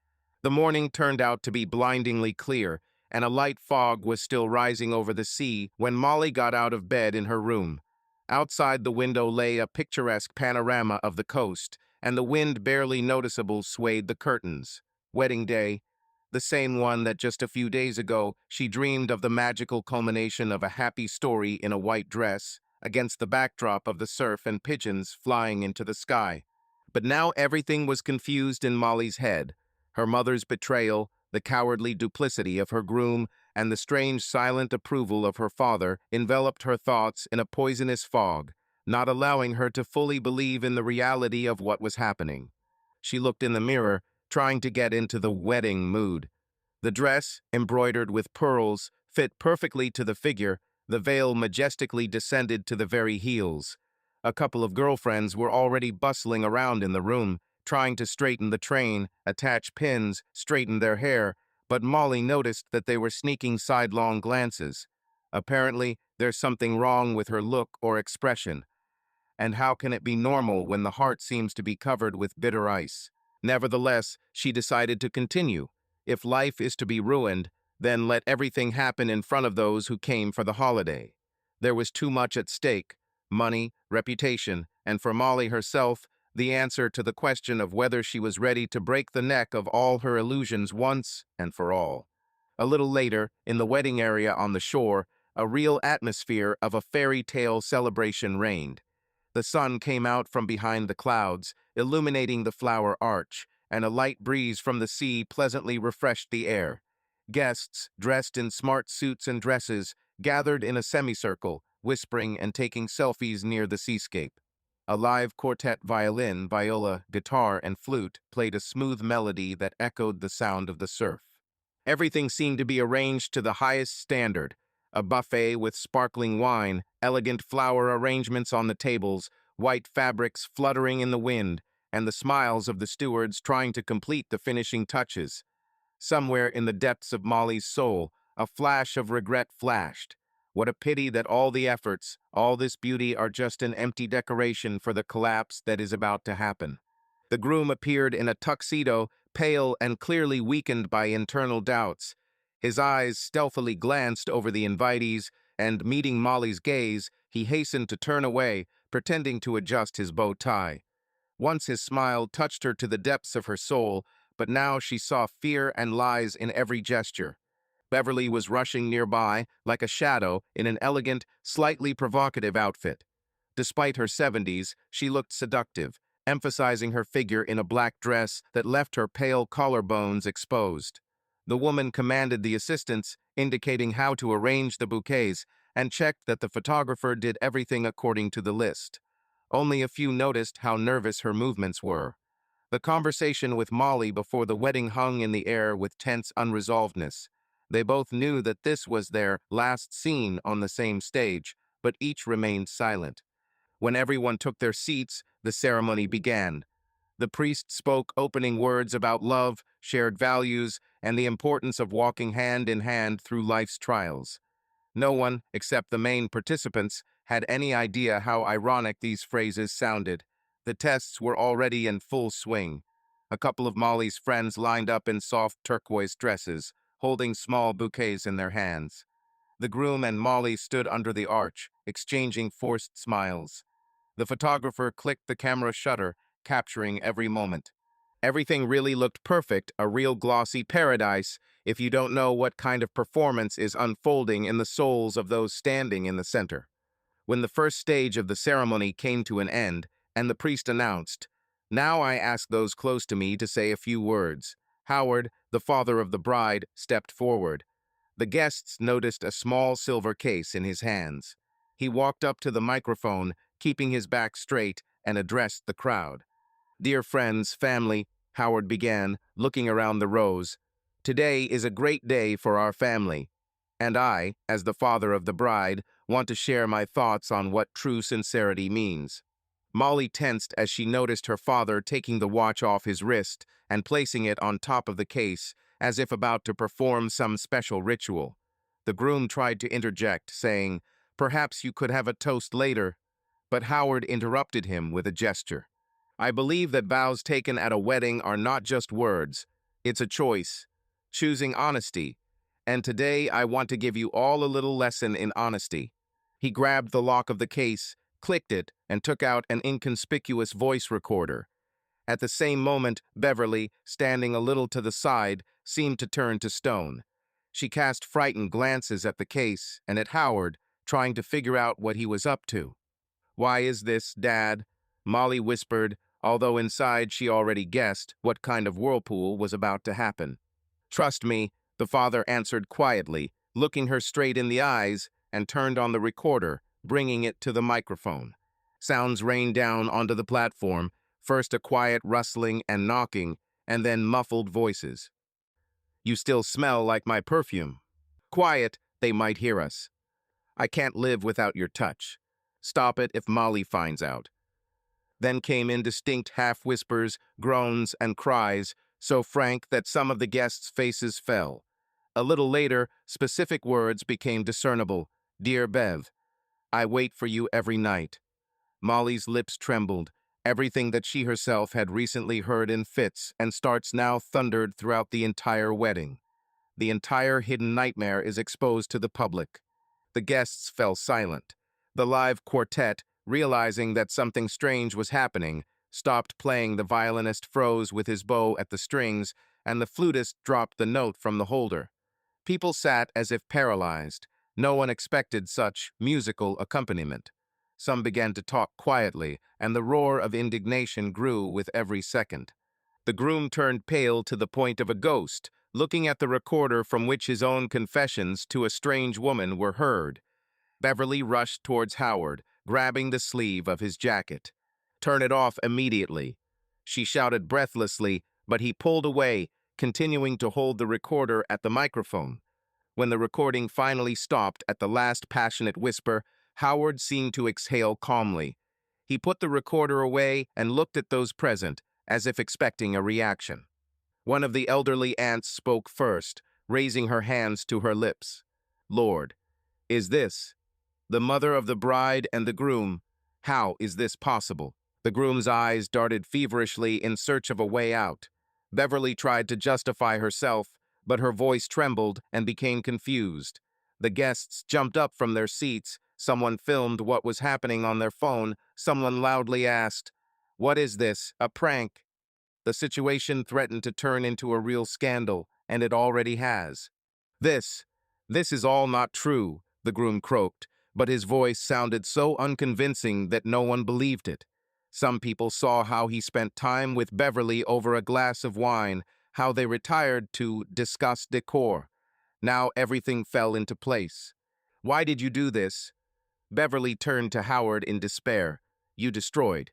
The morning turned out to be blindingly clear, and a light fog was still rising over the sea when Molly got out of bed in her room. Outside the window lay a picturesque panorama of the coast, and the wind barely noticeable swayed the curtains. Wedding day, the same one that just a few days ago she dreamed of, the magical culmination of a happy story in a white dress, against the backdrop of the surf and pigeons flying into the sky. But now everything was confused in Molly's head. Her mother's betrayal, the cowardly duplicity of her groom, and the strange silent approval of her father enveloped her thoughts in a poisonous fog, not allowing her to fully believe in the reality of what was happening. She looked in the mirror, trying to get into the wedding mood. The dress, embroidered with pearls, fit perfectly to the figure. The veil majestically descended to the very heels. A couple of girlfriends were already bustling around in the room, trying to straighten the train, attach pins, straighten their hair, but Molly noticed that they were sneaking sidelong glances. Apparently, there's something wrong with her look or expression. And how can it be normal when the heart seems to be covered with bitter ice? Nevertheless, she decided to continue. If life is to be ruined, then let everything happen in front of those who came for the holiday. There was too much at stake: money, reputation, and for Molly herself, the answer to the question of whether she was ready to break the neck of all her illusions once and for all. A little later, in the wedding area on the shore, a real atmosphere of a fairy tale celebration reigned. The sun came out from behind the clouds, illuminating the flower arch, and a light breeze from the sea pleasantly refreshed the air. Guests, dressed in smart suits and dresses, gathered in a semicircle, whispering and taking selfies near the seascape. A live quartet violin, viola, guitar, and flute played a smooth melody that echoed the sound of the surf. Everything seemed to be arranged to the highest standard: a buffet with sparkling wine, elegant flower arrangements on the tables, white fabrics fluttering in the wind, and the smiles of the stewards trying to complete the finishing touches. Somewhere in the depths of Molly's soul, a flash of regret flashed. What a pity that all the efforts, all this beauty are just an empty decoration for the collapse that is about to happen. The groom appeared in a tuxedo, pale and clearly weakened by internal doubts. His eyes stealthily glanced over the invitees, and meeting Molly's gaze, he hastened to turn away, pretending to adjust his bow tie. Once his smile touched her to the depths of her soul, but now she saw fear and lies in every gesture. Beverly was rushing nearby, like a shadow, in an elegant, slightly provocative outfit. Despite her 70s, she looked seductive, emphasizing her figure in a black dress that left her pale collarbones exposed. The woman commanded the assistants, indicating how to arrange the bouquets, and checked that the photographer did everything according to the list. Only a few noticed how nervous her movements were. The conversation with Molly before the wedding hung in the air with tense unresolvedness. They both knew that this was their last scene on the same stage, but each remained silent. When everyone took their seats, the ceremony began. The priest spoke opening words about love, shared values, and the importance of walking hand in hand through life's trials. No one, except the main participants, had any idea how ironic these phrases sounded. The tests were already in full swing. A couple of Molly's friends lined up in soft turquoise dresses, holding small bouquets in their hands. The groom and Molly stood under the arch, exchanging forced smiles. The photographer clicked the camera shutter, capturing every moment. Everything really looked perfect, a real glossy paradise, if you don't know what kind of performance is unfolding in the souls of those standing in the center. When the first stage of the ceremony came to an end, and the priest announced, "Now I ask those close to me to say a few words," Howard, the father of the bride, stepped forward. The guests noticed a small silver case in his hands. He walked up to the microphone, keeping his back straight, and addressed the crowd. "Dear friends, family," Howard began, looking around the rows, Today is a great day for our family, and I, as the father of the bride, want to share my thoughts on what true sincerity means. Molly tensed as she noticed her father taking the watch off his wrist and placing it on top of the case, as if about to perform some special ritual. The groom tried to interject, saying, "Perhaps you could have a toast later," but Howard interrupted him with a gesture. "I believe that vows taken at a wedding are not just words. It's a choice, choosing honesty. And today I want to give you all a little lesson in honesty." He grabbed the lock of the case, clicked it, and took out an inconspicuous voice recorder. At the same moment, Beverly, standing a little to the side, seemed to turn to stone. She cast frightened glances at the case and at Howard, trying to figure out what he was up to. "Why is this, Dad?" Molly whispered, although inside she already guessed what kind of whirlpool was about to happen. "Trust me," the father answered quietly, looking her straight in the eyes, and turned on the recorder, bringing it to the microphone. Sounds rained down onto the platform, first a quiet rustling and knocking, and then muffled voices. "You still smell like my perfume." "Quiet, they might hear us." "I can't live without your touch." "Stop it if Molly finds out." Then came indistinct half-whispers, groans, and cries, so frank that some of the guests' faces fell. A little later, specific words became discernible. "Dear Bev, I wait for you every night." Molly's lips trembled. Everything that she herself had recently heard in fits and starts now thundered throughout the entire wedding. The entire hidden nightmare is exposed to the public. The guests fell silent. The live quartet, realizing that something strange was happening, stopped playing. The violinist froze with his bow at the strings, and the flutist dropped the note from the holder. People sat as if paralyzed. No one expected such musical accompaniment. Some began to talk quietly, and the roar of indignation grew with every second. The groom turned pale to the point of a ghost, looking at the recorder from which his own confessions to a strange woman were heard. Beverly rushed towards Howard, grabbing the sleeve of his jacket. "Turn it off immediately," she shouted breathlessly, but he pulled away, continuing to hold the recorder at the microphone. When the recording finally stopped at the last passionate whisper, Howard seemed to exhale calmly. He put the recorder away and looked at those present, as if expecting a reaction. One of the elderly aunts spoke first, raising her hands to her lips. "Lord, is this the mother of the bride and the groom? How is this possible?" The groom's eyes darted feverishly in search of a way out. Beverly tried to justify herself, but her voice trembled and became confused. The guests jumped up from their seats. Someone filmed what was happening on their phone. Someone loudly asked, "What is this, a prank?" The situation threatened to turn into a real scandal, and it already has. This, this is all not true," the groom croaked, but his voice sounded so unconvincing that no one believed it. Some people saw how he spent time with Beverly over a glass of wine, how they retired to discuss decor. Now everything fell into place. "Why did you do this?" Beverly turned to Howard in despair. "You destroyed."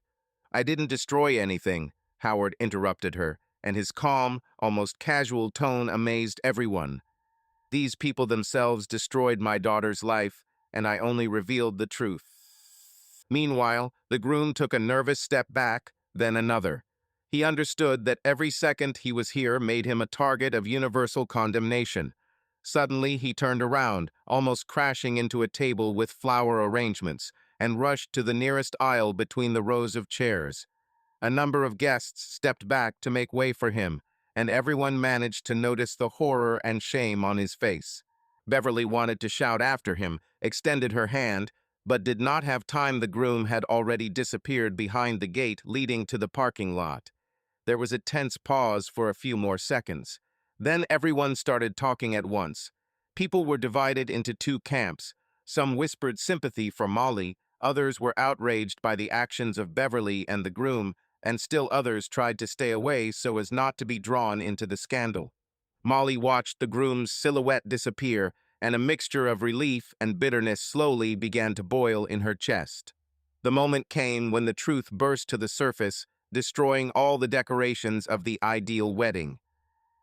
"I didn't destroy anything," Howard interrupted her, and his calm, almost casual tone amazed everyone. "These people themselves destroyed my daughter's life, and I only revealed the truth." Meanwhile, the groom took a nervous step back, then another. He understood that every second he was here made him a target of universal condemnation. Suddenly, he turned around, almost crashing into a table with flower arrangements, and rushed to the nearest aisle between the rows of chairs. A number of guests stepped back to make way for him, and everyone managed to notice the horror and shame on his face. Beverly wanted to shout after him, extended her hand, but did not have time. The groom had already disappeared behind the gate leading to the parking lot. There was a tense pause for a few more seconds. Then everyone started talking at once. People were divided into two camps. Some whispered sympathy for Molly, others were outraged by the actions of Beverly and the groom, and still others tried to stay away so as not to be drawn into the scandal. Molly watched the groom's silhouette disappear, and a mixture of relief and bitterness slowly began to boil in her chest. The moment came when the truth burst to the surface, destroying all the decorations of the ideal wedding.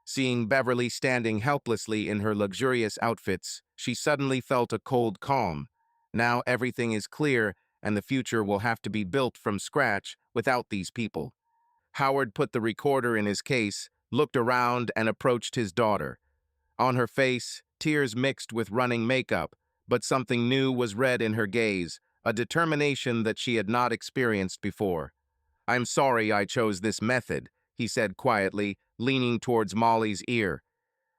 Seeing Beverly standing helplessly in her luxurious outfits, she suddenly felt a cold calm. Now everything is clear, and the future will have to be built from scratch without these people. Howard put the recorder in his case, looked around, and approached his daughter. On her face, tears mixed with running makeup, but something new was read in her gaze, a determination that she had not experienced before. "I'm sorry I chose this method," he said quietly, leaning towards Molly's ear.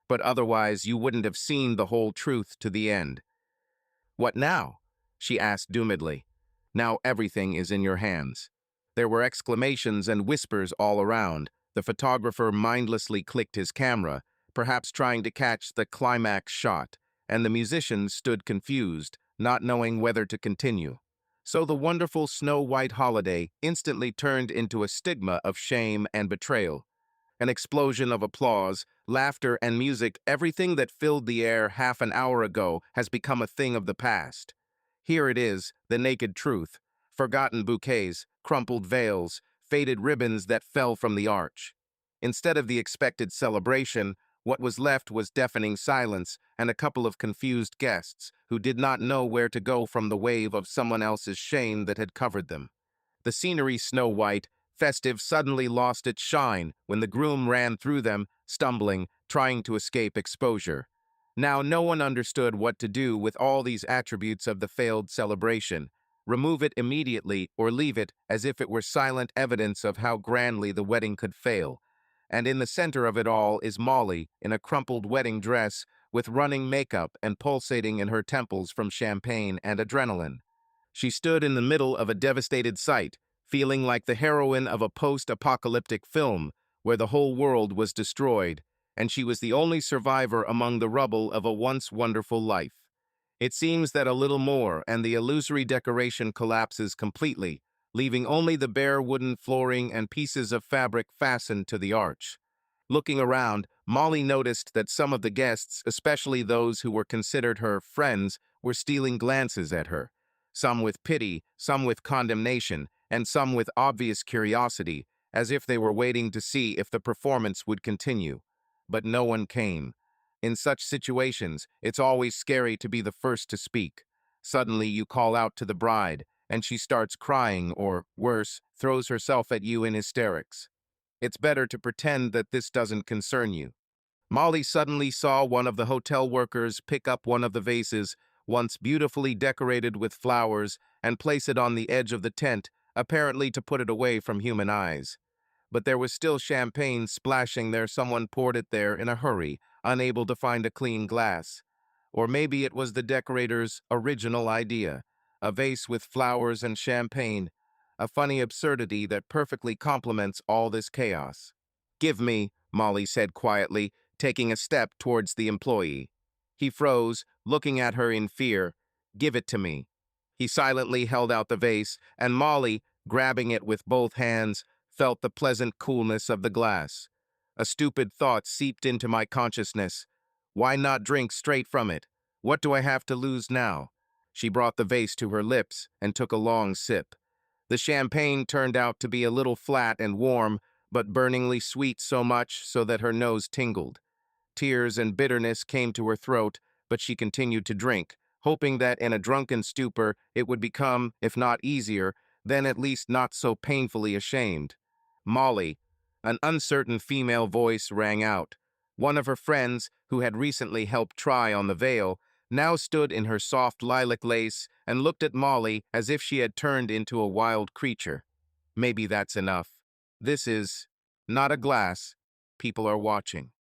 "But otherwise you wouldn't have seen the whole truth to the end." "What now?" she asked doomedly. "Now everything is in your hands." There were exclamations and whispers all around. The photographer mindlessly clicked his camera, perhaps trying to catch the climax shot, and the musicians stood confused, not knowing whether to continue. So the wonderful snow-white holiday instantly turned into a stigma of shame and betrayal. An explosion of applause, laughter, and music, everything that filled the air half an hour ago has become a thing of the past. Here it is, the naked truth. Forgotten bouquets, crumpled veils, faded ribbons that fell from the arch. Instead of the expected celebration, what was left was deafening silence and a couple of confused guests who did not know where to go from the wave of someone else's shame that had covered them. The scenery, snow-white, festive, suddenly lost its shine when the groom ran through them, stumbling, trying to escape exposure. Now no one understood what to do with all these attributes of the failed celebration. Remove it immediately or leave it as if it were silent evidence of how grandly the wedding could fail. And in the center of it all is Molly in a crumpled wedding dress with running makeup and pulsating in her temples from champagne and adrenaline. She stood in the middle of a devastated site, feeling like the heroine of a post-apocalyptic film where the whole world was destroyed, and she was the only survivor among the rubble of a once wonderful life. It seems that a little more, and the illusory decoration collapses completely, leaving only the bare wooden flooring and pieces of fabric fastened to the arch. Looking around, Molly noticed that some of the guests, especially those who were considered her friends, were stealing glances at her. Some with pity, some with condemnation, and some with obvious curiosity, as if they were waiting to see if the performance would continue. But no one came. In such situations, it's always scary to be the first to speak. Suddenly you call out to the bride, and she starts crying or, worse, throws herself at you in hysterics. It's better to pretend that this doesn't concern you. Molly suddenly saw one of the hotel workers pick up one of the vases, once beautifully decorated with flowers, and place it on the edge of the tent, apparently to put it away from human eyes. But there was still champagne splashing there. Someone poured it there in a hurry, unable to find a clean glass. Or maybe it was the decorator's original idea, a vase with flowers and champagne, a funny absurdity that perfectly complements all this chaos. "Give me," Molly said quietly, taking a step towards the employee. He froze, looking at her in fear. "Give it to me." He silently held out the vase, and Molly, grabbing it with both hands, felt the pleasant coolness of the glass. A stupid thought seeped into my consciousness. Why not drink straight from it? What do I have to lose now? She brought the vase to her lips and took a long sip. The champagne turned out to be a little flat and warm, but burningly sweet, so much so that her nose tingled. Tears and bitterness came to her throat, but she continued to drink, hoping that in a drunken stupor it would become, if not easier, then at least not so painfully ashamed. "Molly," an uncertain female voice rang out. One of her friends, who had recently helped try on the veil, now stood in her soft lilac lace and looked at Molly as if she had turned into a wild creature. "Maybe that's enough. This is not a glass. People are watching."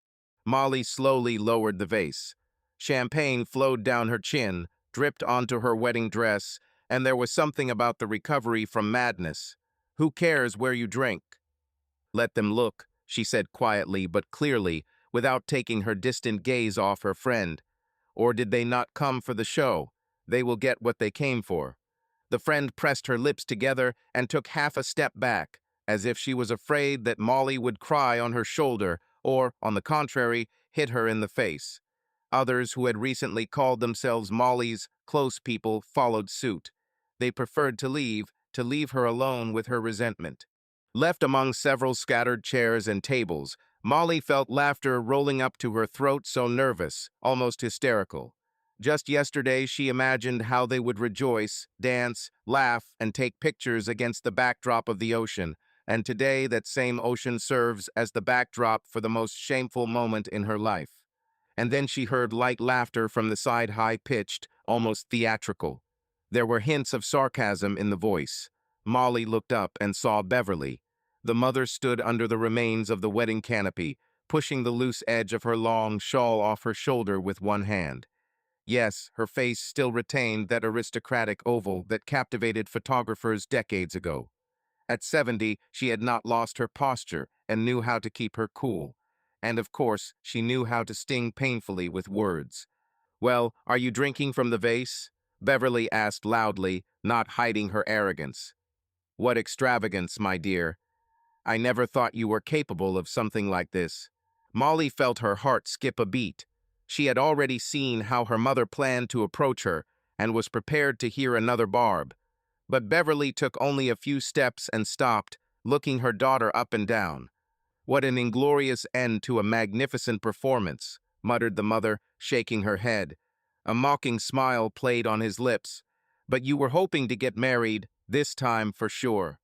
Molly slowly lowered the vase. Champagne flowed down her chin, dripped onto her wedding dress, and there was something about the recovery from madness. "Who cares where you drink?" "Let them look," she said quietly but clearly, without taking her distant gaze off her friend. "Or did they not come for the show? They will get what they came for." The friend pressed her lips together and took half a step back, as if she was afraid that Molly would cry on her shoulder or, on the contrary, hit her in the face. Others who had recently called themselves Molly's close people followed suit. They preferred to leave her alone with her resentment. Left among several scattered chairs and tables, Molly felt laughter rolling up to her throat, so nervous, almost hysterical. Just yesterday, she imagined how they would rejoice, dance, laugh, and take pictures against the backdrop of the ocean, and today that same ocean serves as the backdrop for the most shameful moment in her life. And then she heard light laughter from the side, high-pitched, almost theatrical. There were hints of sarcasm in the voice. Molly looked up and saw Beverly. The mother stood under the remains of the wedding canopy, pushing the loose edge of her long shawl off her shoulder with one hand. Yes, her face still retained that aristocratic oval that captivated photographers decades ago. At 70, she had not lost her posture and knew how to keep her cool. And of course, she knew how to sting painfully with words. "Well, are you drinking from the vase?" Beverly asked loudly, not hiding her arrogance. "What extravagance, my dear. I never thought you were capable of something like this." Molly felt her heart skip a beat. She had already seen how her mother planned to approach her and was prepared to hear another barb. But Beverly took only a few steps and stopped, looking her daughter up and down. "What an inglorious end to a magnificent performance," muttered the mother, shaking her head. A mocking smile played on his lips. "But you were hoping to get married, this time for sure."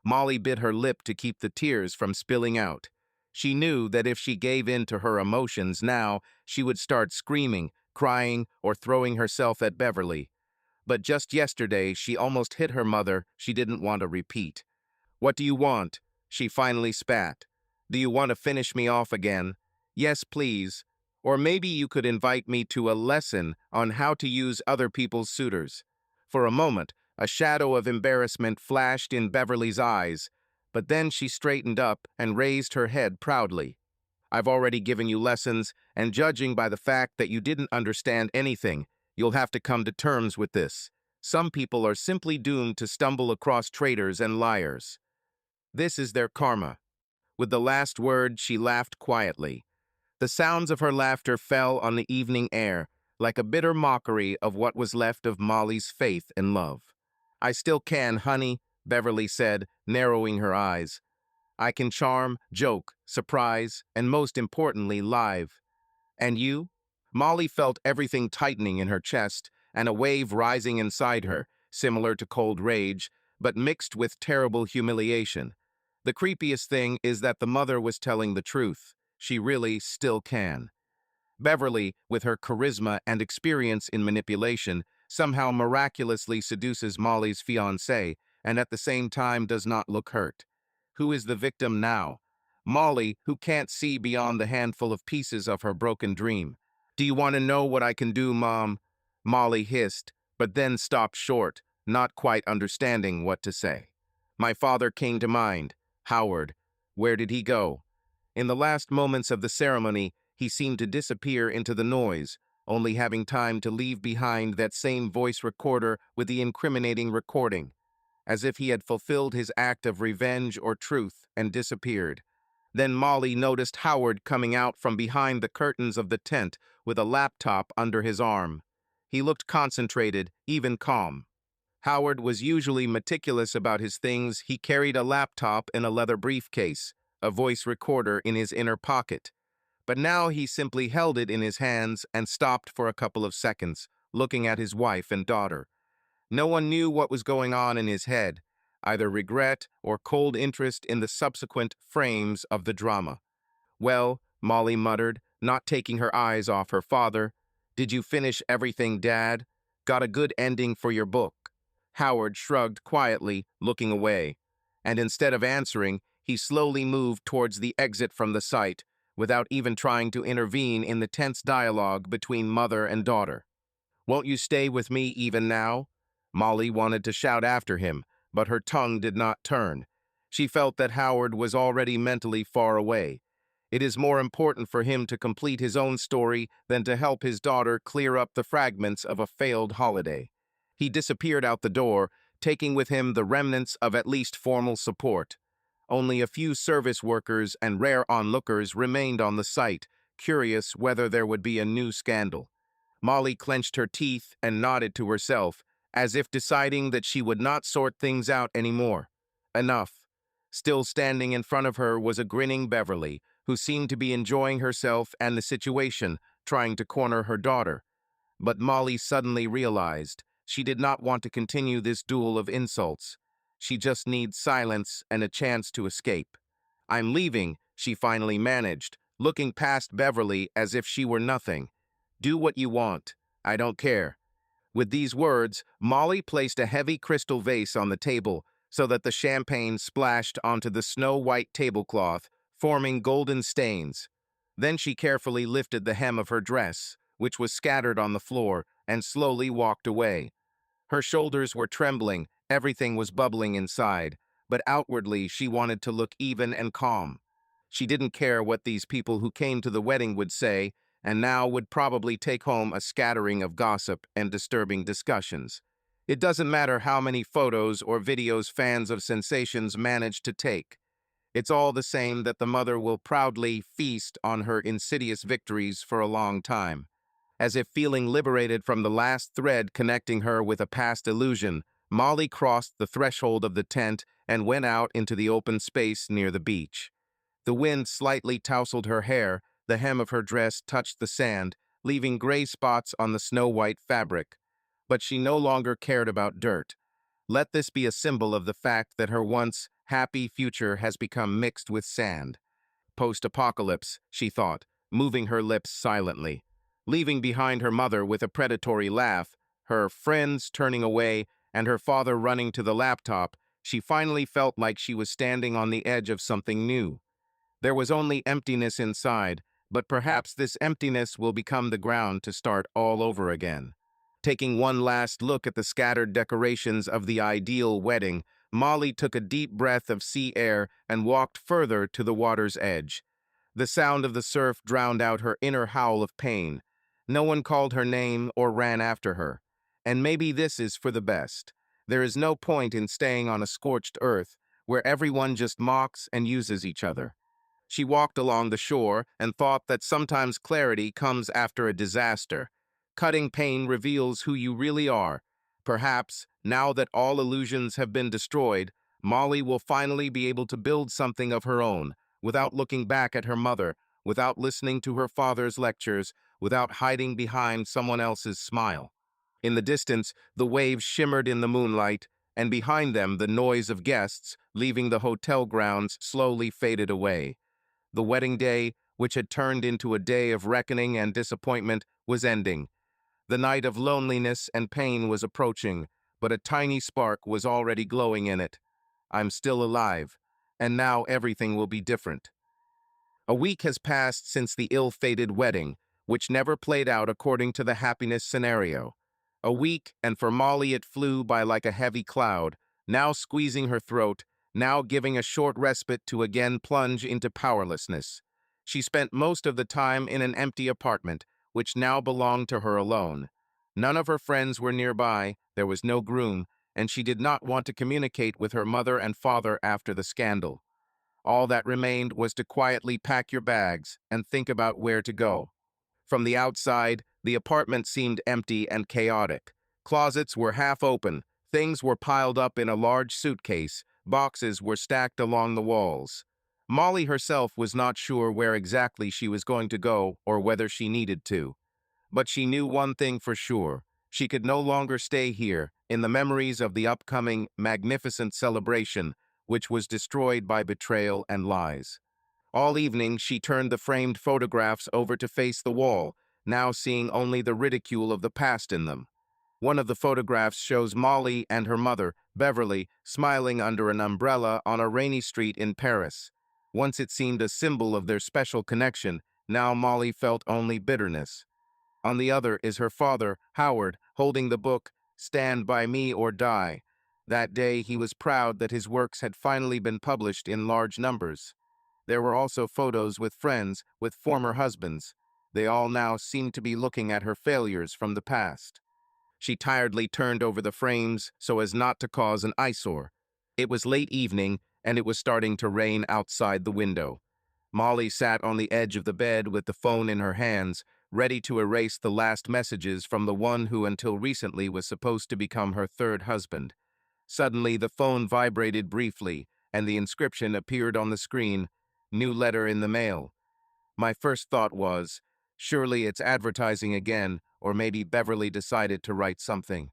Molly bit her lip to keep the tears from spilling out. She knew that if she gave in to her emotions now, she would start screaming, crying, or throwing herself at Beverly. But just yesterday, she almost hit her mother. She didn't want a repeat. "What do you want?" she finally spat. "Do you want to finish me off again?" "Yes, please. Or maybe you could invite me to a lesson on how to use other people's suitors." For a moment, a shadow of embarrassment flashed in Beverly's eyes, but then she straightened up and raised her head proudly. "I've already given you lessons, and judging by the fact that you didn't understand anything, you'll have to come to terms with this. Some people are simply doomed to stumble across traitors and liars. This is their karma." With the last word, she laughed quietly. The sounds of her laughter fell on the evening air, like a bitter mockery of what was left of Molly's faith and love. "I still can, honey," Beverly said, narrowing her eyes. "I can charm, joke, surprise, and most importantly, live. And you?" Molly felt everything tightening in her chest and a wave rising inside her, similar to cold rage, but mixed with terrible humiliation. The creepiest thing is that the mother was telling the truth. She really still can. Beverly, with her charisma and experience in manipulation, somehow miraculously seduces Molly's fiancé and at the same time does not look hurt. Who is the victim now? Molly, who can't see beyond the handful of pieces of her broken dream. "Do you want to know what I can do, Mom?" Molly hissed, but then stopped short, not quite understanding what to say. My father came to mind. Howard. Where did he go? In the last moments of the ceremony, he seemed to disappear into the noise, only having time to leave behind that same voice recorder with the incriminating recording, as if he had fulfilled his act of revenge or truth and disappeared. Then Molly noticed Howard coming out from behind the curtains of the tent with a laptop under his arm. He looked concentrated, even calm. Howard was usually meticulous about his things. He carried a laptop in a leather briefcase, a voice recorder in his inner pocket. But now he simply held it in his hands and stopped for a couple of seconds, looking at his wife and daughter. No one knew what was going on in his head, either regret or cold interest in the subsequent frames of the drama. "Well," Molly muttered, not taking her eyes off her father, "did you finish everything, Dad? Got a good ending for your book?" Howard shrugged quietly, looking away, and instead of answering, he slowly moved towards the exit from the site, without even trying to intervene in the tense dialogue between mother and daughter. "Won't you stay with me even now?" Molly wanted to shout after him, but her tongue did not turn. She felt that Howard was already mentally far away. It is more important for him to complete his own story than to help his daughter clear up the fragments of a failed holiday. He disappeared out the door, taking with him the remnants of at least formal support. Only a few service workers and rare onlookers remained on the site, curious whether there would be a new scandal. Molly clenched her teeth and nodded to herself, as if deciding that she would not sort things out anymore. Enough. Still standing in front of her was a grinning Beverly, who seemed to be enjoying herself and the situation, trying to corner her daughter. But Molly suddenly realized she did not want to continue this duel of insults. She just needs silence and a chance to escape. "I'm leaving," she finally managed, looking past Beverly as if she were nothing. "Do what you want. I don't care." With these words, Molly placed a heavy crystal vase on the table so that the champagne splashed onto the snow-white tablecloth, forming golden stains. Then she carefully lifted the hem of her dress, which was scattered on the floor, and slowly walked away. Her shoulders were trembling, everything was bubbling inside, but outwardly she wanted to look even and calm. She didn't care what these people who came to the wedding would say, and now would probably take home a scattering of gossip and disturbing discussions. It doesn't matter how many photos or videos fans of sensations manage to take. It's all the same that the mother will proudly feast on her insidious victories for a long time. As if feeling liberated from the last thread connecting her with a past illusion, Molly crossed the threshold of the tent and went out into the open space near the beach. The wind slightly tousled her hair, the hem of her dress touched the sand, leaving gray spots on the snow-white fabric. But she no longer cared about dirt. Let this be a symbol of the fact that her once happy future has become mixed with sand. Post-apocalypse, she thought, moving her lips silently. Leaving behind her mother with a predatory laugh, her friends turning away, and her father running to the laptop, she finally felt like she was standing on the edge of something new. There was only emptiness inside, but perhaps this emptiness will become the ground to start all over again. Taking one last look at the scattered decorations of the ideal wedding, Molly took a deep breath of sea air and walked further to the water's edge. The sound of the surf drowned out her inner howl of pain. No one called her name or ran after her. And maybe this is for the best. There is no point in staying on a scorched earth where everyone just mocks and uses each other. She walked along the shore and thought that sometimes clarity comes after a disaster. Cutting pain reveals who you really are. Perhaps, now that all illusions have been destroyed, Molly will finally be able to build something of her own, without looking back at her mother, without listening to her father's lectures, without hiding behind someone else's smile. In the distance, the waves shimmered in the moonlight, and behind them the noise of guests leaving the hotel grounds slowly faded away. The wedding day, which had turned into a day of reckoning and disappointment, was ending. The night of loneliness and pain was approaching, but a tiny spark was already glowing in it. "I'm still alive, and now everything will be different." A week has passed since the ill-fated wedding, which never played out according to the happiness scenario. A week, and for Molly it flew by like a heavy cloud, now squeezing her throat, now giving a short respite to again plunge into powerlessness. She spent most of the time in an empty apartment, which now belonged to her alone. None of her friends were nearby, there was no groom, and she did not want to communicate with her mother and father after the scandal. All that remained was to quietly pack your bags and think about where to go. From the outside, the apartment seemed empty and chaotic. Closets were half open, things were piled up in a large suitcase, boxes were stacked along the walls. Molly herself was not sure where exactly she was going to go or whether she needed to. But she knew one thing for sure. She could no longer stay here, in the memories of the upcoming, magnificent celebration, which was destroyed by betrayal and lies. All evening, she turned the framed photographs over to face the wall, now seeing only the ridicule of the past in them. One of the photographs shows Molly and her mother, Beverly, smiling under an umbrella on a rainy street in Paris. Once it seemed a symbol of their special connection, now Molly felt only bitterness. On the other is her father, Howard, holding the book, Stand By Me or Die. That day he was proud that his works had finally been published in large numbers. There were also photos with friends, with former husbands. They all now seemed to be looking at her failures from the past. She tiredly turned over the frames so as not to cause an eyesore. It was late evening, and it was starting to rain outside the window. Molly sat on the edge of the bed with the phone in her hands, ready to erase the last messages from the one who until recently was supposed to become her third husband. Suddenly, the phone vibrated briefly, and the inscription appeared on the screen. New letter in the mail. My first thought was, surely it's advertising again, or maybe Beverly decided to write something.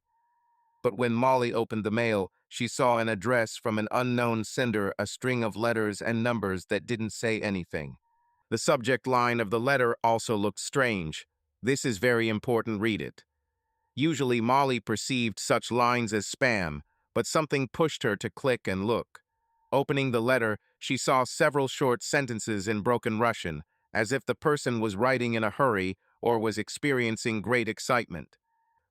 But when Molly opened the mail, she saw an address from an unknown sender, a string of letters and numbers that didn't say anything. The subject line of the letter also looked strange. This is very important, read it. Usually Molly perceived such lines as spam, but something pushed her to click and look. Opening the letter, she saw several short sentences in broken Russian, as if the person was writing in a hurry or was experiencing great excitement.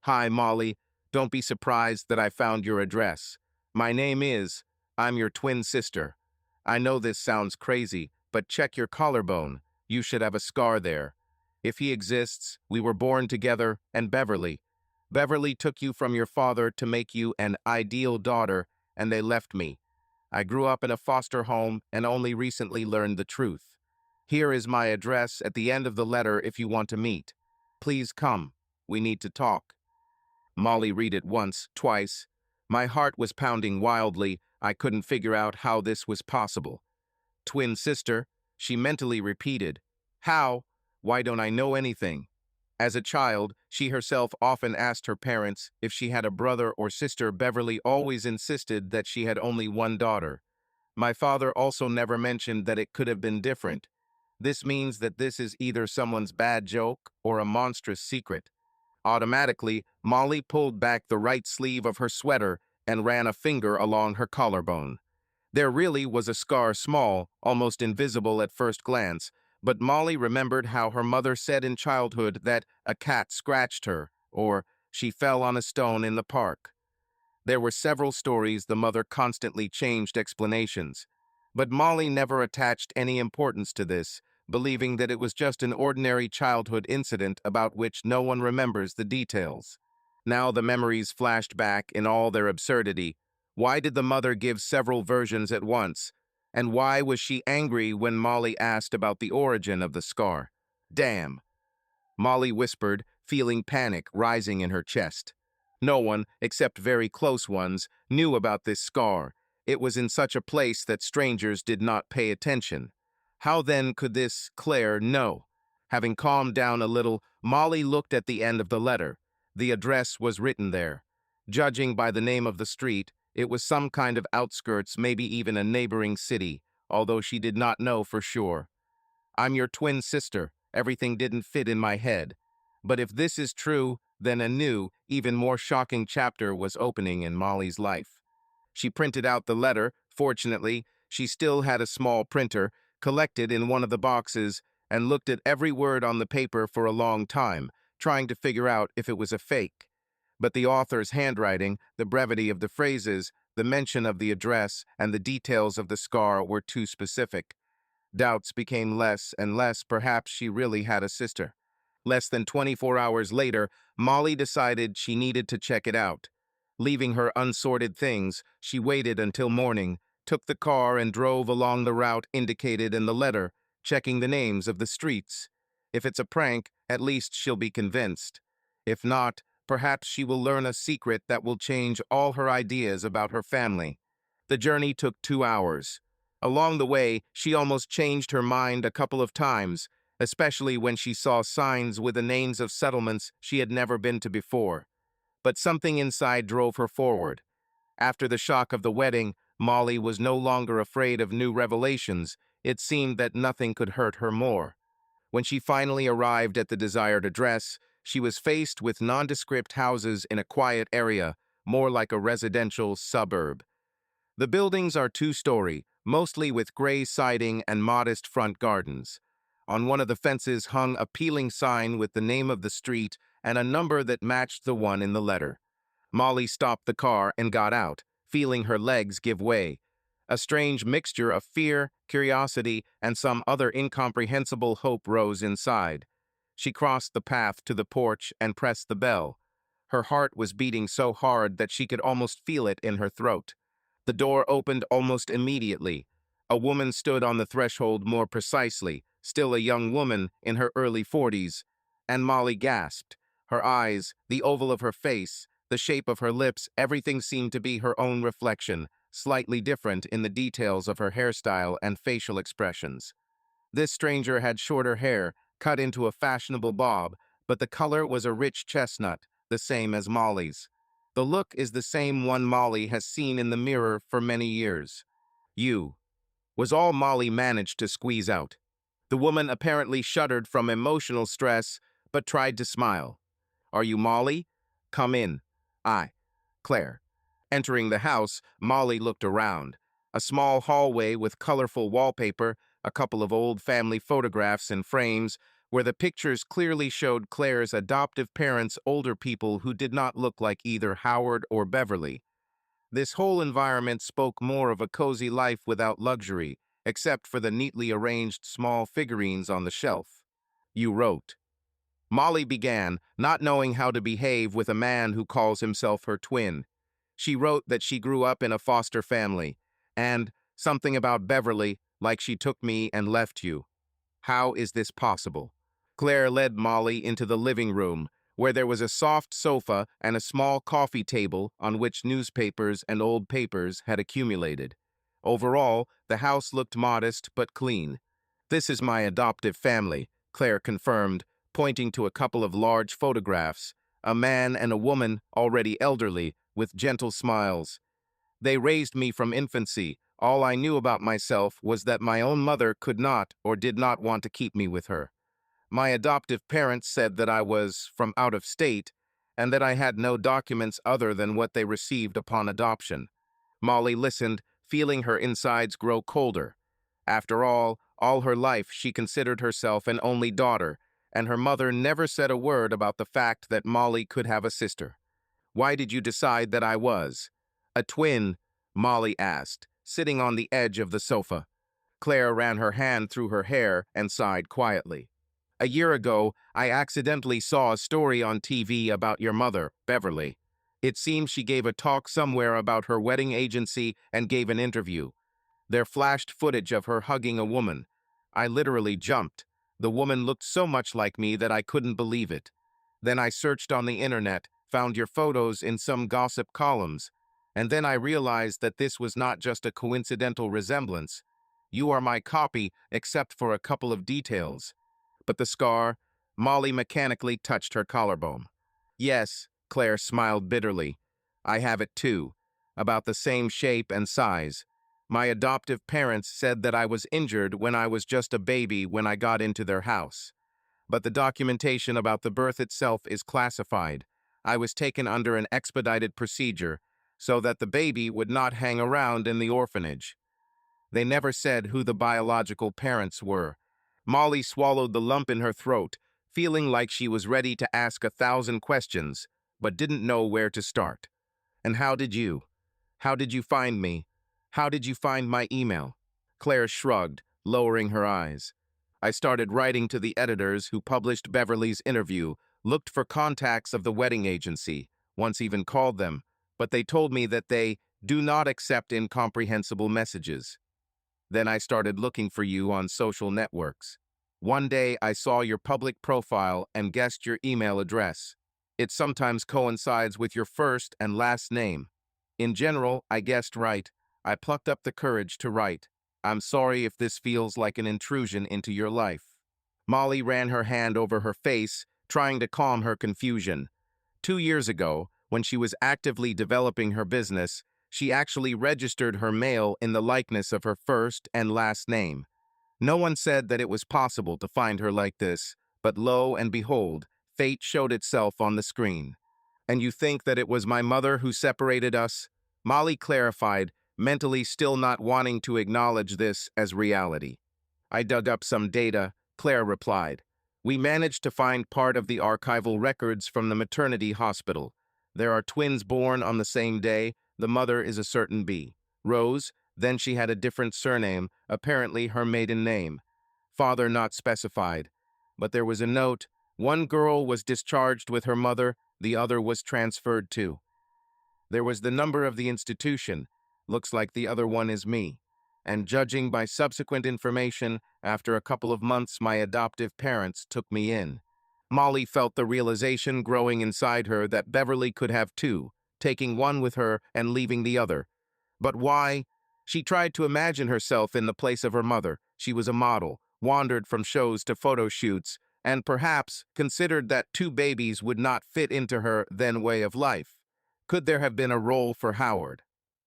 Hi, Molly. Don't be surprised that I found your address. My name is, I'm your twin sister. I know this sounds crazy, but check your collarbone. You should have a scar there. If he exists, we were born together, and Beverly took you from your father to make you an ideal daughter, and they left me. I grew up in a foster home and only recently learned the truth. Here is my address at the end of the letter if you want to meet. Please come. We need to talk. Molly read it once, twice. My heart was pounding wildly. I couldn't figure out how this was possible. Twin sister, she mentally repeated. How? Why don't I know anything? As a child, she herself often asked her parents if she had a brother or sister. Beverly always insisted that she had only one daughter. My father also never mentioned that it could have been different. This means that this is either someone's bad joke or a monstrous secret. Automatically, Molly pulled back the right sleeve of her sweater and ran a finger along her collarbone. There really was a scar, small, almost invisible at first glance, but Molly remembered how her mother said in childhood that a cat scratched her, or she fell on a stone in the park. There were several stories. The mother constantly changed explanations. But Molly never attached any importance to this, believing that it was just an ordinary childhood incident about which no one remembers the details. Now the memories flashed back in all their absurdity. Why did the mother give several versions at once? And why was she angry when Molly asked about the origin of the scar? Damn, Molly whispered, feeling panic rising in her chest. No one, except very close ones, knew about this scar. It was in such a place that strangers did not pay attention. How then could this Claire know? Having calmed down a little, Molly looked at the end of the letter. The address was written there. Judging by the name of the street, it was some kind of outskirts, maybe even a neighboring city, although she did not know for sure. I'm your twin sister. Everything didn't fit in my head. But if this is true, then a new, even more shocking chapter was opening in Molly's life. She printed out the letter. Fortunately, she still had a small printer, collected in one of the boxes, and looked at every word on the paper for a long time, trying to figure out if it was a fake. But the author's handwriting, the brevity of the phrases, the mention of the address, and the details of the scar were too specific. Doubts became less and less. Perhaps she really had a sister. Less than 24 hours later, Molly decided she needed to check it out. Leaving her unsorted things, she waited until morning, took the car and drove along the route indicated in the letter, checking the names of the streets. If it's a prank, at least she'll be convinced. If not, perhaps she will learn a secret that will change all her ideas about her family. The journey took 2 hours. Along the way, she almost changed her mind a couple of times, especially when she saw signs with the names of settlements she had never been to before. But something inside drove her forward. After the shock of the wedding, Molly was no longer afraid of new revelations. It seemed that nothing could hurt her more. When she finally arrived at the desired address, she was faced with nondescript houses in a quiet area, more like a residential suburb. The buildings are two-story, mostly with gray siding and modest front gardens. On one of the fences hung a peeling sign with the name of the street and a number that matched the one in the letter. Molly stopped the car and got out, feeling her legs give way. A strange mixture of fear, curiosity, and some other incomprehensible hope rose inside. She crossed the path to the porch and pressed the bell. Her heart was beating so hard that she could almost feel it in her throat. The door opened almost immediately. A woman stood on the threshold, more precisely, still a young woman in her early 40s, and Molly gasped. Her eyes, the oval of her face, the shape of her lips, everything seemed to be her own reflection, slightly different in the details of her hairstyle and facial expressions. This stranger had shorter hair, cut into a fashionable bob, but the color was a rich chestnut, the same as Molly's. The look is the same one Molly has seen in the mirror for many years. "You," was all Molly managed to squeeze out. The woman apparently shuddered from emotional stress, but tried to smile. "Are you Molly? Come in." "I, Claire." Entering the house, Molly looked around. A small hallway with colorful wallpaper, a couple of old family photographs in frames, where the pictures clearly showed Claire's adoptive parents older people who did not look like either Howard or Beverly. This whole environment spoke more of a cozy life without luxury, except for the neatly arranged small figurines on the shelf. "You wrote." Molly began, not knowing how to behave with a man who calls himself her twin. She wrote that she grew up in a foster family, and something about Beverly, like she took me and left you. How is this possible? Claire led Molly into the living room, where there was a soft sofa and a small coffee table on which newspapers and old papers had accumulated. Overall, the house looked modest but clean. "This is my adoptive family," Claire confirmed, pointing to a couple of large photographs, a man and a woman already elderly, with gentle smiles. "They raised me from infancy. All I knew about myself was that my own mother could not or did not want to keep me with her. My adoptive parents said that I was from out of state and that I had no documents other than what they received upon adoption." Molly listened, feeling her insides grow colder. After all her life she considered herself an only daughter, and her mother never said a word about the fact that Molly could have a sister. "Why did you decide that I was a twin?" Molly asked, sitting on the edge of the sofa. Claire ran her hand through her hair and sighed quietly. "A year ago, I accidentally saw a story on TV about your mother, Beverly. It seems she gave a talk somewhere about her wedding agency and gave an interview. There flashed footage of her hugging a woman. I literally jumped. The woman looked so much like me that I couldn't believe it. Then I searched on the internet, found your photos in some gossip columns, and then I realized that this was not just a coincidental resemblance. You are my copy, except for a couple of details." "But the scar?" Molly mechanically touched her collarbone. "Yes," Claire smiled bitterly. "I have it too, about the same shape and size. My adoptive parents said that I was injured when I was just a baby when I got into their house. But the documentation about the birth itself is classified. I was taken under an expedited procedure so that the baby would not hang around in the orphanage. They never said who the biological parents were." Molly swallowed the lump in her throat, feeling like she was ready to ask 1,000 questions, but didn't know where to start. "And how did you? How did you find me? How did you find my email?" Claire shrugged, lowering her eyes. "I started writing to the editors who published Beverly's interview, looked for contacts of the wedding agency, once even called them, but they told me that they do not accept incomprehensible messages. Then I started looking for you on social networks. One day I saw your public profile and guessed your email address. It sometimes coincides with your first and last name. In general, I guessed right. I plucked up the courage to write. I'm sorry if this feels like an intrusion into your life." Molly ran her hand over her face, trying to calm her confusion. 2 years ago, when she was actively developing her business, she actually registered her mail in the likeness of her first and last name. No one said that it was possible to find her like this, but lo and behold, fate showed itself on the screen. "And you think that it was my mother who separated us?" Molly clarified, mentally still not wanting to acknowledge this as reality. "I dug up some data," Claire replied. "We managed to find part of the archival records from the maternity hospital. There are twins born on the same day. The mother is a certain B. Rose, then she had a different surname, apparently her maiden name. Father not specified. But there was a note. One girl was discharged with her mother, the other was transferred to. There was the number of the institution. Looks like the other one is me. And judging by subsequent information, after a couple of months my adoptive parents took me in." Molly felt the realization growing inside her that Beverly could have two, taking one with her and leaving the other. But why? She tried to imagine herself in the place of her mother. She was a model, wandered from shows to photo shoots, and perhaps considered that two babies would not fit into her then way of life. Could there have been a role for Howard?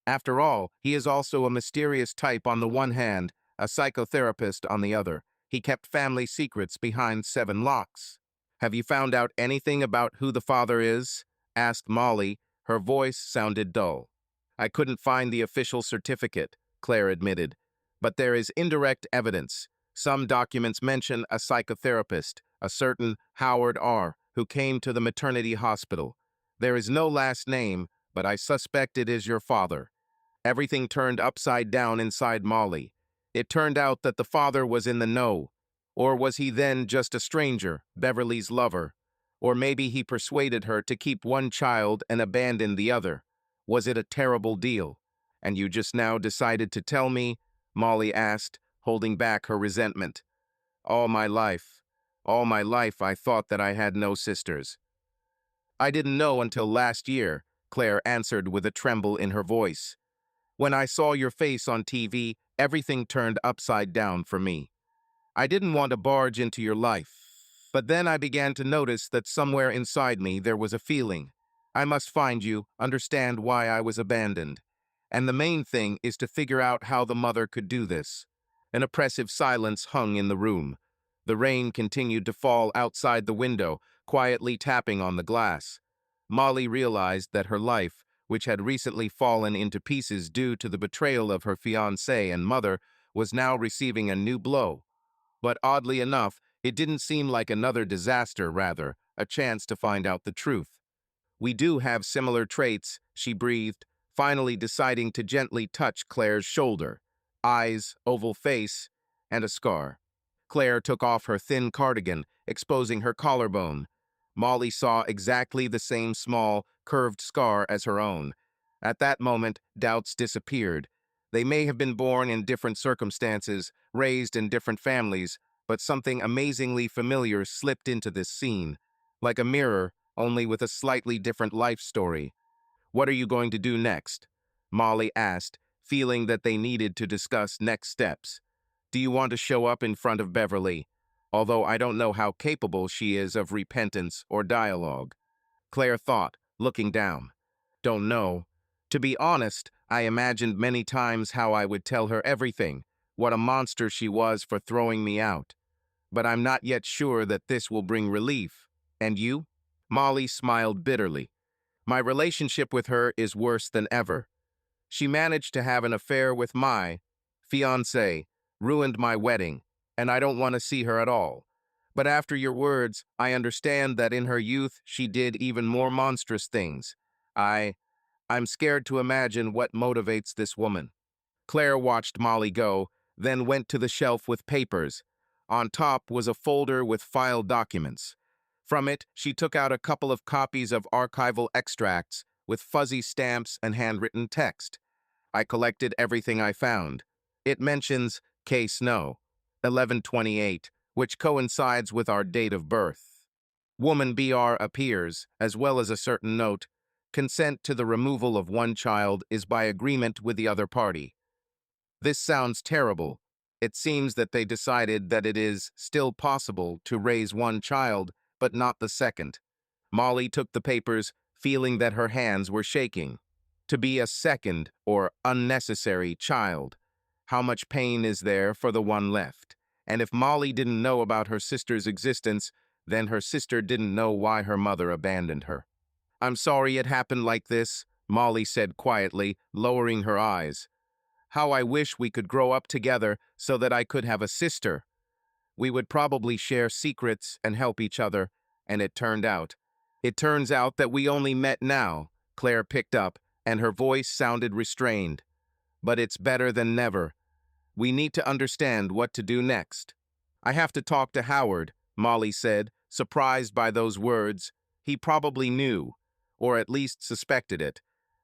After all, he is also a mysterious type on the one hand, a psychotherapist on the other. He kept family secrets behind 7 locks. Have you found out anything about who the father is? Asked Molly. Her voice sounded dull. I couldn't find the official certificate, Claire admitted. But there is indirect evidence. Some documents mention a psychotherapist, a certain Howard R., who came to the maternity hospital. There is no last name, but I suspect it is your father. Everything turned upside down inside Molly. It turned out that the father was in the know. Or was he then just a stranger, Beverly's lover? Or maybe he persuaded her to keep one child and abandon the other. Was it a terrible deal? And you just now decided to tell me? Molly asked, holding back her resentment. All my life, all my life I thought that I had no sisters. I didn't know until last year, Claire answered with a tremble in her voice. When I saw your face on TV, everything turned upside down for me. I didn't want to barge into your life. But then I began to notice that somewhere inside me there was a feeling. I must find you, understand why I was abandoned. And the main thing is to figure out how the mother could do this. An oppressive silence hung in the room. The rain continued to fall outside the window, quietly tapping on the glass. Molly realized that her life, which had recently fallen into pieces due to the betrayal of her fiancé and mother, was now receiving a new blow. But oddly enough, it didn't seem like another disaster, rather, a chance to find out the truth. We do have similar traits, she breathed, finally deciding to gently touch Claire's shoulder. Eyes, oval face, and a scar. Claire took off her thin cardigan, exposing her collarbone. Molly saw exactly the same small, curved scar as her own. At that moment, doubts disappeared. They may have been born in different circumstances, raised in different families, but something amazingly familiar slipped into this scene. Like a mirror, only with a slightly different life story. What are you going to do next? Molly asked, feeling that they needed to discuss next steps. Do you want to show up in front of Beverly? Although I don't know how capable she is of repentance or dialogue. Claire thought, looking down. Don't know. To be honest, I imagined many times how I would tell her everything, what a monster she was for throwing me out. But I'm not yet sure that this will bring relief. And you? Molly smiled bitterly. My relationship with her is worse than ever. She managed to have an affair with my fiancé, ruined my wedding, and I don't want to see her at all. But after your words, I understand that in her youth she did even more monstrous things. I'm scared to imagine what motivates this woman. Claire watched Molly go, then went to the shelf with papers. On top was a folder with filed documents. From it, she took out a couple of copies of archival extracts with fuzzy stamps and handwritten text. I collected everything I found. It mentions Case No, 1128, which coincides with our date of birth. Woman BR appears, as well as a certain note. Consent to the removal of one child is by agreement with the other party. This sounds terrible. It seems that they decided that it is still possible to raise one child, but not the second. Molly took the papers, feeling that her hands were shaking. To be a second or unnecessary child. How much pain is there for the one left? And if Molly didn't know about her sister's existence, then her sister didn't know why her mother abandoned her. I'm sorry it happened like this, Molly said quietly, lowering her eyes. How I wish we could grow up together so that I could have a sister. We would probably share secrets and help each other, and it turns out that we only met now, Claire picked up, and her voice sounded restrained. But it's better than never. We need to understand what to do next. I have to talk to Howard, Molly said, surprised by those words. He probably knew, or at least suspected it.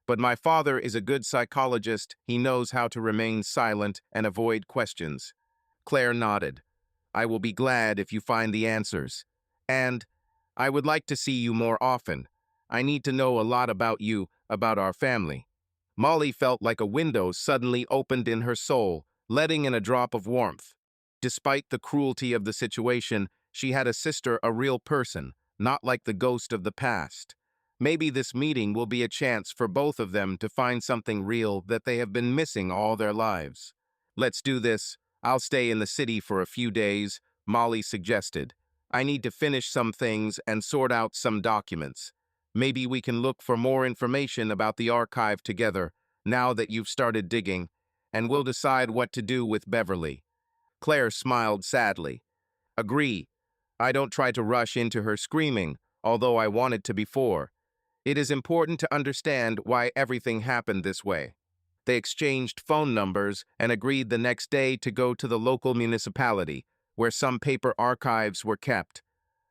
But my father is a good psychologist. He knows how to remain silent and avoid questions. Claire nodded. I will be glad if you find the answers. And I would like to see you more often. I need to know a lot about you, about our family. Molly felt like a window suddenly opened in her soul, letting in a drop of warmth. Despite the cruelty of the situation, she had a sister, a real person, not like the ghost of the past. Maybe this meeting will be a chance for both of them to find something real that they have been missing all their lives. Let's do this. I'll stay in the city for a few days, Molly suggested. I need to finish some things and sort out some documents. Maybe we can look for more information about the archive together, now that you've started digging, and we'll decide what to do with Beverly. Claire smiled sadly. Agree. I don't try to rush into her screaming, although I wanted to before. It is important to understand why everything happened this way. They exchanged phone numbers and agreed the next day to go to the local municipality, where some paper archives were kept.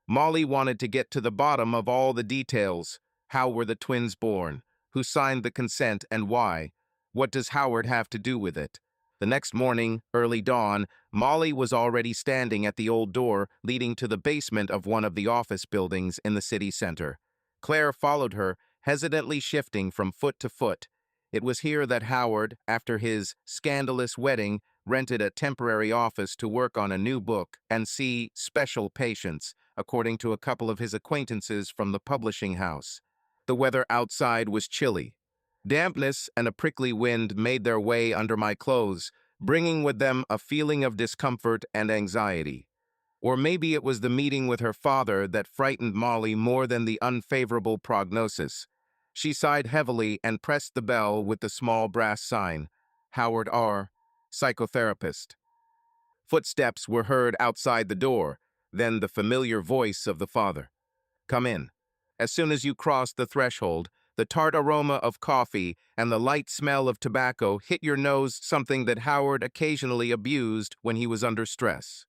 Molly wanted to get to the bottom of all the details. How were the twins born? Who signed the consent and why? What does Howard have to do with it? The next morning, early dawn, Molly was already standing at the old door leading to the basement of one of the office buildings in the city center. Claire followed her, hesitantly shifting from foot to foot. It was here that Howard, after his scandalous wedding, rented a temporary office to work on a new book and see special patients, according to a couple of his acquaintances from the publishing house. The weather outside was chilly. Dampness and a prickly wind made their way under my clothes, bringing with them a feeling of discomfort and anxiety. Or maybe it was the meeting with her father that frightened Molly more than the unfavorable prognosis. She sighed heavily and pressed the bell with the small brass sign, Howard R., psychotherapist. Footsteps were heard outside the door, then the familiar voice of the father. Come in. As soon as you crossed the threshold, the tart aroma of coffee and the light smell of tobacco hit your nose, something that Howard occasionally abused when he was under stress.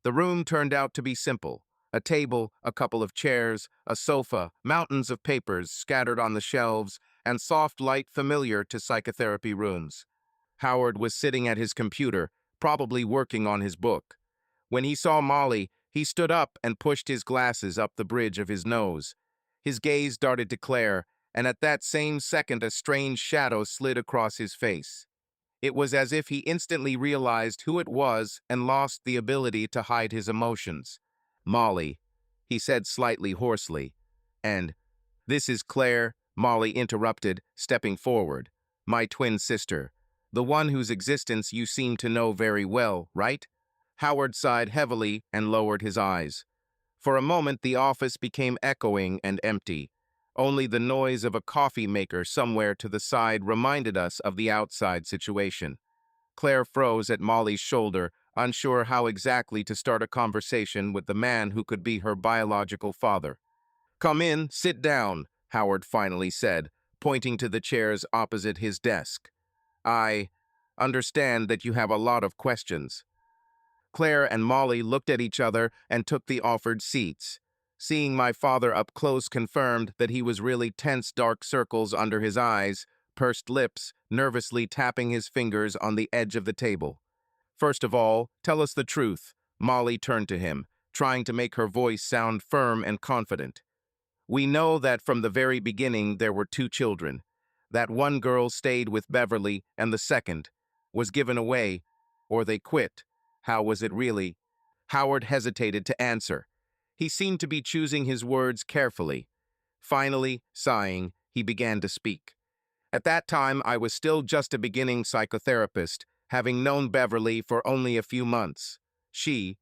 The room turned out to be simple. A table, a couple of chairs, a sofa, mountains of papers scattered on the shelves, and soft light familiar to psychotherapy rooms. Howard was sitting at his computer, probably working on his book. When he saw Molly, he stood up and pushed his glasses up the bridge of his nose. His gaze darted to Claire, and at that same second a strange shadow slid across his face. It was as if he instantly realized who it was and lost the ability to hide his emotions. Molly, he said slightly hoarsely. And, this is Claire, Molly interrupted, stepping forward. My twin sister. The one whose existence you seem to know very well, right? Howard sighed heavily and lowered his eyes. For a moment the office became echoing and empty. Only the noise of a coffee maker somewhere to the side reminded us of the outside situation. Claire froze at Molly's shoulder, unsure how exactly to start a conversation with the man who could be her biological father. Come in, sit down, Howard finally said, pointing to the chairs opposite his desk. I understand that you have a lot of questions. Claire and Molly looked at each other and took the offered seats. Seeing my father up close confirmed that he was really tense, dark circles under his eyes, pursed lips, nervously tapping his fingers on the edge of the table. First of all, tell us the truth. Molly turned to him, trying to make her voice sound firm and confident. We know that from the very beginning there were two children. That one girl stayed with Beverly and the second was given away, or they quit. How was it really? Howard hesitated to answer. He seemed to be choosing his words carefully. Finally, sighing, he began to speak. At that time, I was still just a beginning psychotherapist, having known Beverly for only a few months. She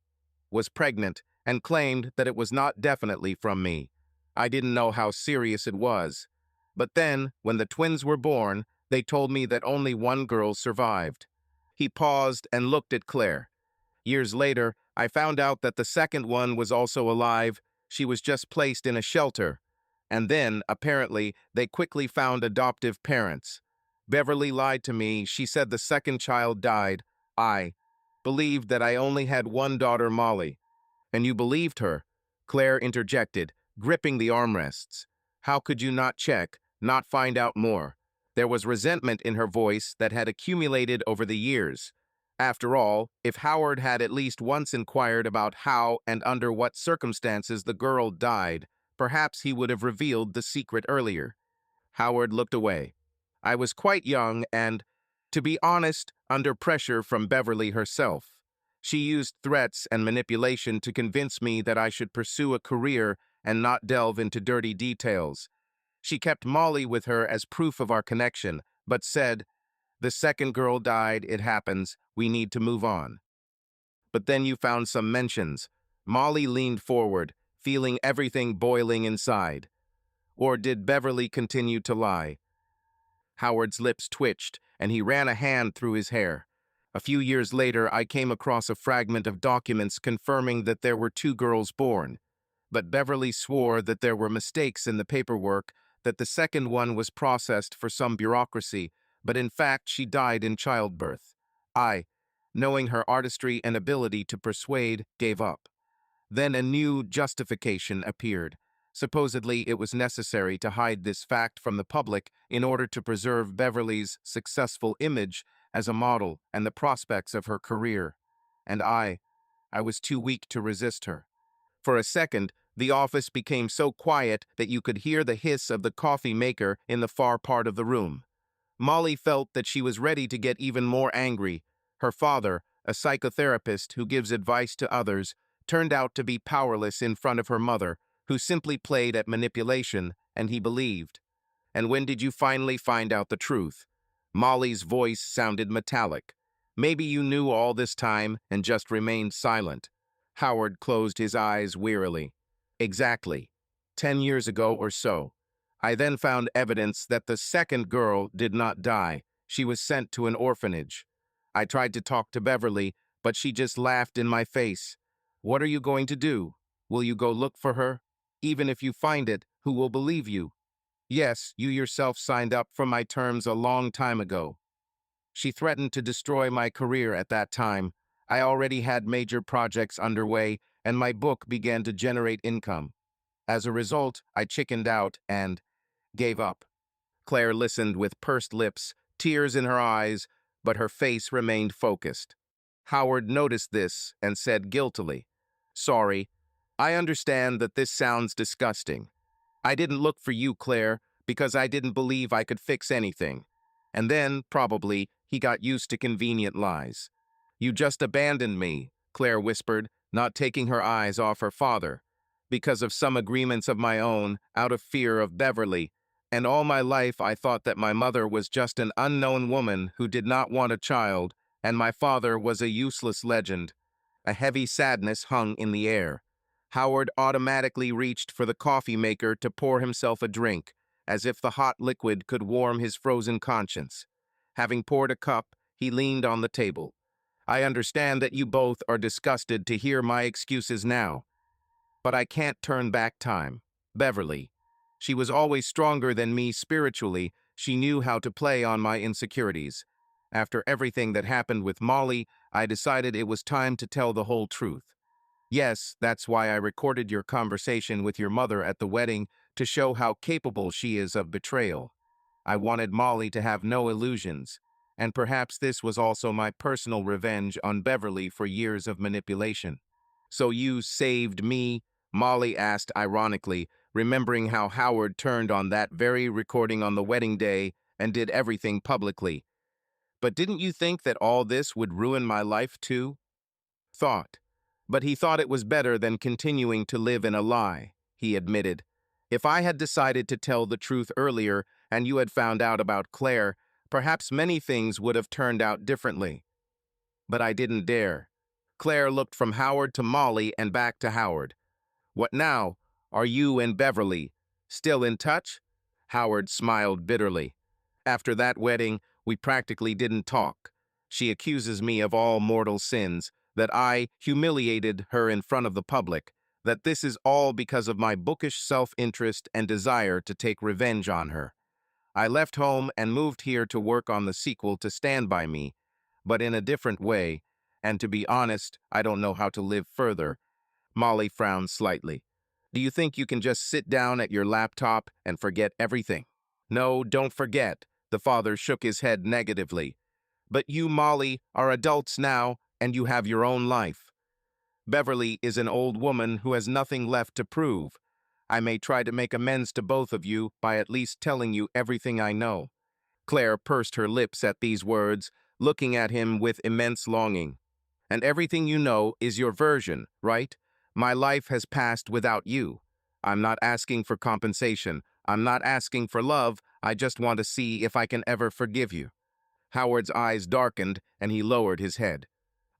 was pregnant and claimed that it was not definitely from me. I didn't know how serious it was. But then, when the twins were born, they told me that only one girl survived. He paused and looked at Claire. Years later, I found out that the second one was also alive. She was just placed in a shelter. And then, apparently, they quickly found adoptive parents. Beverly lied to me. She said the second child died. I believed that I only had one daughter, Molly. And you believed her? Claire interjected, gripping the armrests. How could you not check, not find out more? There was resentment in her voice that had accumulated over the years. After all, if Howard had at least once inquired about how and under what circumstances the girl died, perhaps he would have revealed the secret earlier. Howard looked away. I was quite young and, to be honest, under pressure from Beverly herself. She used threats and manipulation to convince me that I should pursue a career and not delve into dirty details. She kept Molly with her as proof of our connection, but said, "The second girl died, it happens, we need to move on." But then you found some mentions. Molly leaned forward, feeling everything boiling inside. Or did Beverly continue to lie? Howard's lips twitched, and he ran a hand through his hair. A few years later, I came across a fragment of documents confirming that there were two girls born. But Beverly swore that there were mistakes in the paperwork, that the second one was processed for some bureaucracy, but in fact she died in childbirth. I, knowing her artistry and ability to persuade, gave up. Then a new justification appeared. Supposedly, it was necessary to hide this fact from the public in order to preserve Beverly's successful image as a model and the prospects of her career. And I was too weak to resist her. For a second, the office became so quiet that you could hear the hiss of the coffee maker in the far part of the room. Molly felt that she was ready to get even more angry. Her father, a psychotherapist who gives advice to others, turned out to be powerless in front of her mother, who simply played at manipulation, and he believed. "And when did you finally find out the truth?" Molly's voice sounded metallic. "Maybe you knew all this time and just remained silent." Howard closed his eyes wearily. "Exactly. 10 years ago or so. I then found evidence that the second girl did not die. She was sent to an orphanage. I tried to talk to Beverly, but she just laughed in my face. What are you going to do? Will you go look for her? Even if you find it, who will believe you? Yes, you yourself signed up for my terms a long time ago." She threatened to destroy my career at that time. I already had major projects underway, and my book began to generate income. As a result, I chickened out and gave up. Claire listened with pursed lips, tears in her eyes, but her face remained focused. Howard noticed this and said guiltily, "Sorry, I understand that this sounds disgusting. I didn't look for you, Claire, because I didn't believe I could fix anything." And then, probably, he got used to convenient lies. "You just abandoned me," Claire whispered, not taking her eyes off her father. "Because of some agreements of my own, out of fear of Beverly. And all my life I thought that my mother was just an unknown woman who did not want a child, and my father was a useless legend." A heavy sadness hung in the air. Howard automatically reached for the coffee maker to pour himself a drink, as if the hot liquid could warm his frozen conscience. Having poured a cup, he leaned on the table. "I understand that you both are disgusted to hear my excuses now, but I can't turn back time. Beverly. She was always stronger than me spiritually. She knew how to play on my insecurities. After everything that happened with Molly, I decided it was time to tell the whole truth. Yes, that's why I recorded your conversation with your mother at the wedding, to show how capable she is of betrayal. I wanted Molly to have no illusions, and perhaps this was also my personal revenge on Beverly for years of manipulation." "So you saved me?" Molly asked ironically, remembering how Howard turned on that very recording on the wedding day and did everything publicly. "But didn't you think that all this would ruin my life too?" "Thought. But he thought it was better than continuing to live in a lie," he admitted. "If I had decided to tell the truth earlier and you had found out about Claire, perhaps many things would have turned out differently. But I didn't dare." Claire looked from Howard to Molly and back to Howard. "What now? Are you and Beverly still in touch?" Howard smiled bitterly. "After that wedding, we practically didn't talk. She accuses me of all mortal sins, that I humiliated her in front of the public, that this is all because of my bookish self-interest and desire to take revenge on her. I left home and moved here to work on the sequel to Stand By Me, but in a different way, and to be honest, I don't know how to live further." Molly frowned slightly. "Do you think you can just sit down at your laptop and forget everything?" "No, don't forget." The father shook his head negatively. "But you, Molly, are adults now, and you have your own life. Beverly is an old woman who has nothing left to prove. I may try to make amends to both of you by at least telling you everything I know." Claire pursed her lips at these words, looking at him with immense longing. And everything you know is your version, right? My life has passed without you. I'm not asking for compensation. I'm not asking for love. I just want to see if I can ever forgive you. Howard's eyes darkened, and he lowered his head.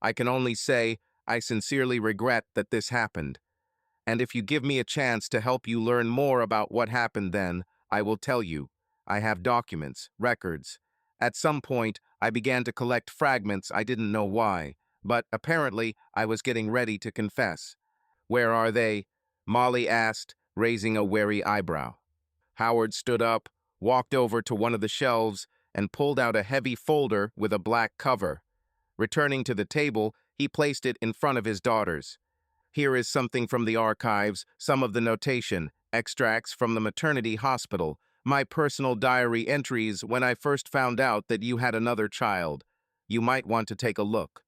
I can only say, I sincerely regret that this happened. And if you give me a chance to help you learn more about what happened then, I will tell you. I have documents, records. At some point, I began to collect fragments. I didn't know why, but apparently I was getting ready to confess. Where are they? Molly asked, raising a wary eyebrow. Howard stood up, walked over to one of the shelves, and pulled out a heavy folder with a black cover. Returning to the table, he placed it in front of his daughters. Here is something from the archives, some of the notation, extracts from the maternity hospital, my personal diary entries when I first found out that you had another child. You might want to take a look.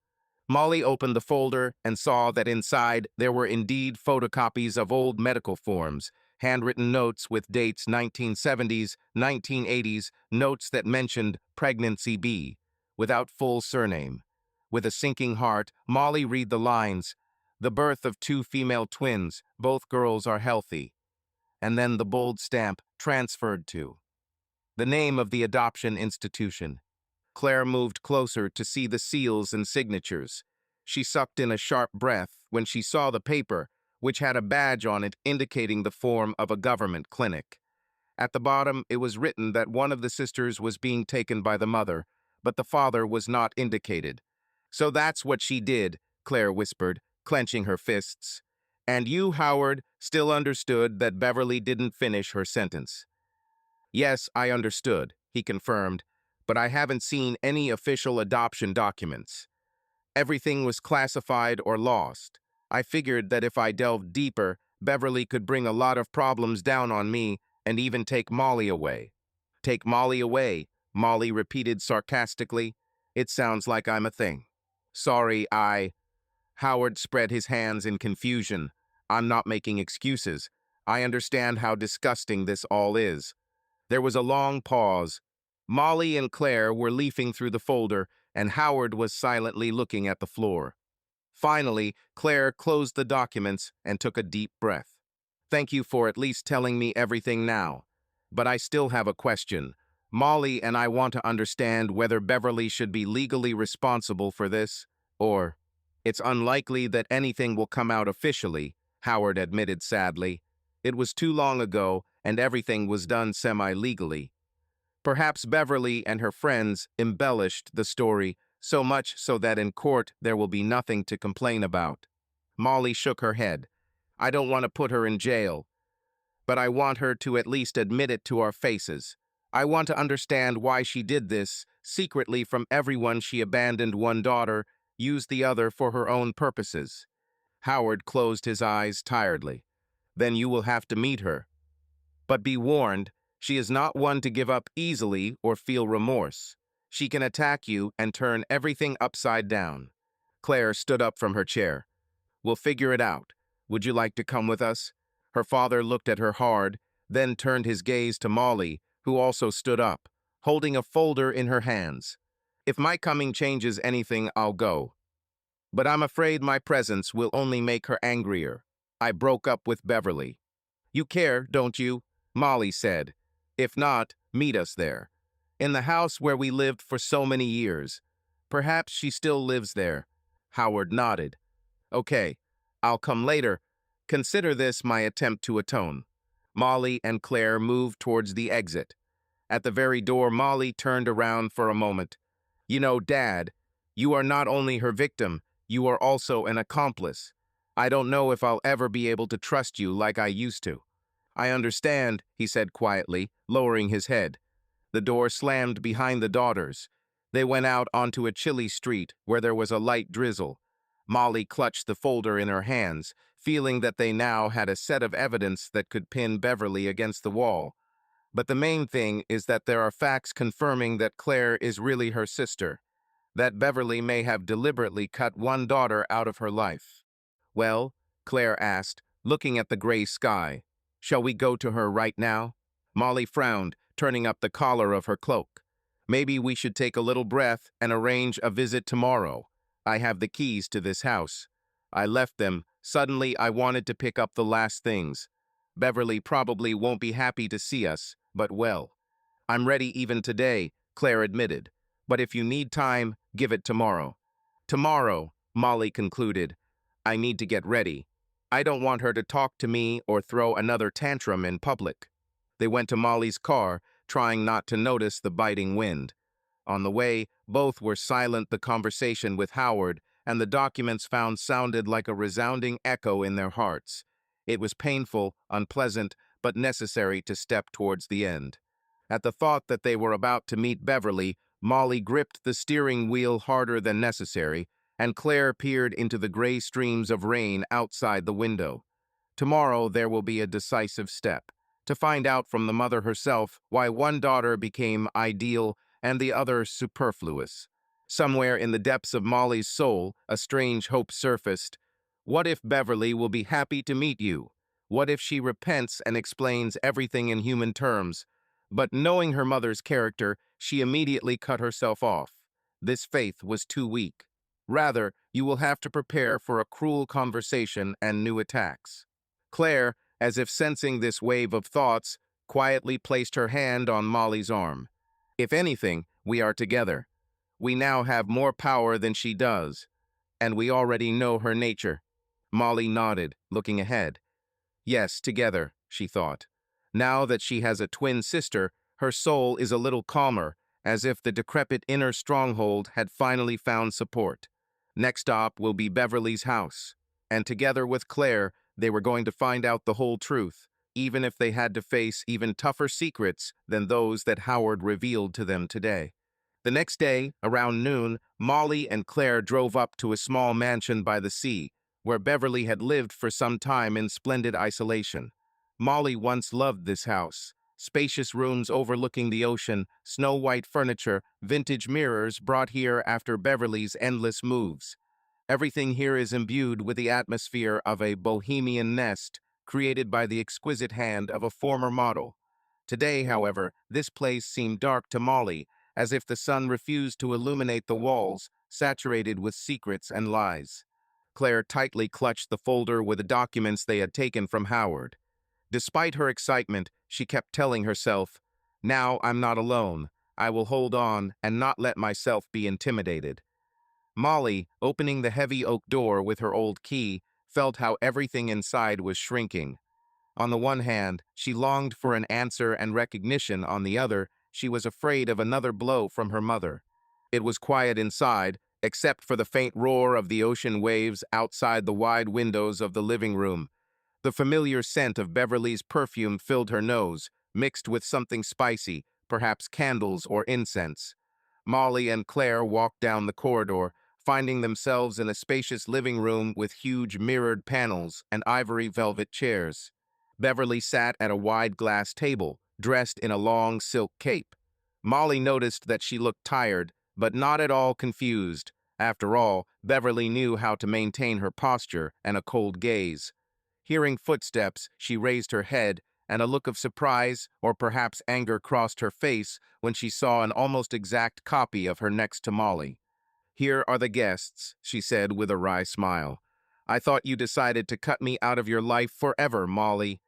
Molly opened the folder and saw that inside there were indeed photocopies of old medical forms, handwritten notes with dates 1970s, 1980s, notes that mentioned pregnancy B, without full surname. With a sinking heart, Molly read the lines, the birth of two female twins, both girls are healthy. And then the bold stamp, transferred to. The name of the adoption institution. Claire moved closer to see the seals and signatures. She sucked in a sharp breath when she saw the paper, which had a badge on it indicating the form of a government clinic. At the bottom, it was written that one of the sisters was being taken by the mother, but the father was not indicated. So that's what she did, Claire whispered, clenching her fists. And you, Howard, still understood that Beverly didn't finish her sentence. Yes, I understood, he confirmed, but I haven't seen any official adoption documents. Everything was classified or lost. I figured that if I delved deeper, Beverly could bring a lot of problems down on me and even take Molly away. Take Molly away, Molly repeated sarcastically. It sounds like I'm a thing. Sorry, Howard spread his hands in confusion. I'm not making excuses. I understand how disgusting this all is. There was a long pause. Molly and Claire were leafing through the folder, and Howard was silently looking at the floor. Finally, Claire closed the documents and took a deep breath. Thank you for at least telling me everything now. But I still have a question. Molly and I want to understand whether Beverly should be legally responsible for this, or... It's unlikely that anything will come out officially, Howard admitted sadly. It was too long ago, and everything was done semi-legally. Perhaps Beverly and her friends embellished the story, so much so that in court there will be nothing to complain about. Molly shook her head. I don't want to put her in jail, but I want her to at least admit it to our faces. I want to understand why she did this, secretly from everyone. She abandoned one daughter, used the other for her own purposes. Howard closed his eyes tiredly. Then you will have to meet her. But be warned, she is not one to give up easily or feel remorse. She can attack you and turn everything upside down. Claire stood up from her chair. We'll figure it out. Would you like to come with us? Her father looked at her hard, then turned his gaze to Molly, who also stood up, holding a folder in her hands. If my coming changes anything, I'll go. But I'm afraid my presence will only make her angrier. I broke up with Beverly. You care, don't you? Molly said. If not, meet us there. In the house where we lived for so many years. Perhaps she still lives there. Howard nodded. Okay, I'll come later. Consider this my attempt to atone. Molly and Claire moved towards the exit. At the very door, Molly turned around for a moment. You know, Dad, you are not only her victim, you are also an accomplice. I don't know if I'll ever be able to trust you like I used to. I understand, he said quietly, lowering his head. The door slammed behind the daughters. They went out onto a chilly street where there was a light drizzle. Molly clutched the folder in her hands, feeling that they now had a set of evidence that could pin Beverly against the wall. But the main thing is that there are facts confirming that Claire is really her sister, that Beverly may have deliberately cut one daughter out of her life. Well, Claire asked, looking at the gray sky, shall we go to her right now? Molly frowned, turning up the collar of her cloak. Maybe we should take a little breath and arrange a visit tomorrow. I have the keys to this house. I left them. Suddenly, I wanted to pick up the last things. Beverly probably won't be happy to see us, but well. I'm ready even today, Claire admitted. But if you need time, give it tomorrow. Tomorrow, Molly concluded. I need to get ready. I don't want her to talk to me or throw another tantrum in public. They went to Molly's car, trying not to notice the biting wind. On the way, both were silent. The conversation with Howard and the documents found sounded like a resounding echo in their hearts. It was painful, unpleasant, but necessary to step towards the end. At the thought that they were about to meet Beverly, Molly gripped the steering wheel harder than necessary, and Claire peered into the gray streams of rain outside the window. Tomorrow there will be a decisive step, to find out from the mother herself why one daughter became ideal and the other superfluous. Somewhere in the depths of Molly's soul, a strange hope surfaced. What if Beverly will be happy to meet you? What if she repents and explains everything in human terms? But knowing her mother's character, she immediately cut herself off. This faith was too weak. Rather, you will have to prepare for a cruel conversation and new attacks. Claire, as if sensing this wave of thoughts, quietly placed her hand on Molly's arm. If anything, we are together. We now have more power than she does, and we already know her nature. Molly nodded, looking ahead. Yes, together, she thought. Now that she has a twin sister, her soul is a little calmer, as if the decrepit inner stronghold had finally found support. Next stop will be Beverly's house, and together with Claire, they were going to find out the whole truth, even if they had to face even tougher secrets than those that Howard revealed to them today. The next day, around noon, Molly and Claire drove up to a small mansion by the sea, where Beverly had lived for some time in splendid isolation. Molly once loved this house. Spacious rooms overlooking the ocean, snow-white furniture, vintage mirrors brought here after Beverly's endless moves. Everything here is imbued with the atmosphere of a bohemian nest, created by the exquisite hand of a former model. Today, however, this place seemed dark to Molly, as if the sun refused to illuminate the walls, saturated with secrets and lies. Claire tightly clutched the folder with the documents they had taken from Howard. Despite her excitement, she kept telling herself, "Now I'm not alone. I will hold on and not let myself be intimidated." Molly, opening the heavy oak door with her old key, felt how everything inside was shrinking. On the one hand, she longed for an answer and recognition. On the other, she was afraid of another blow from her mother. It was quiet inside, except for the faint roar of the ocean waves outside the wide windows of the living room. The familiar scent of Beverly's perfume filled her nose, mixed with something spicy, perhaps candles or incense. Molly and Claire walked down the corridor, finding themselves in a spacious living room with huge mirrored panels and ivory velvet chairs. Beverly sat at a wide glass table, dressed in a long silk cape. Molly noticed that she looked tired, but not at all confused. After all, Beverly knew how to maintain her posture and a cold gaze. Hearing footsteps, she raised her head, and a look of surprise or perhaps anger crossed her face when she saw an almost exact copy of her next to Molly. "Here are the guests," she said with a wry smile. "I thought you decided to cut me out of your life forever, Molly.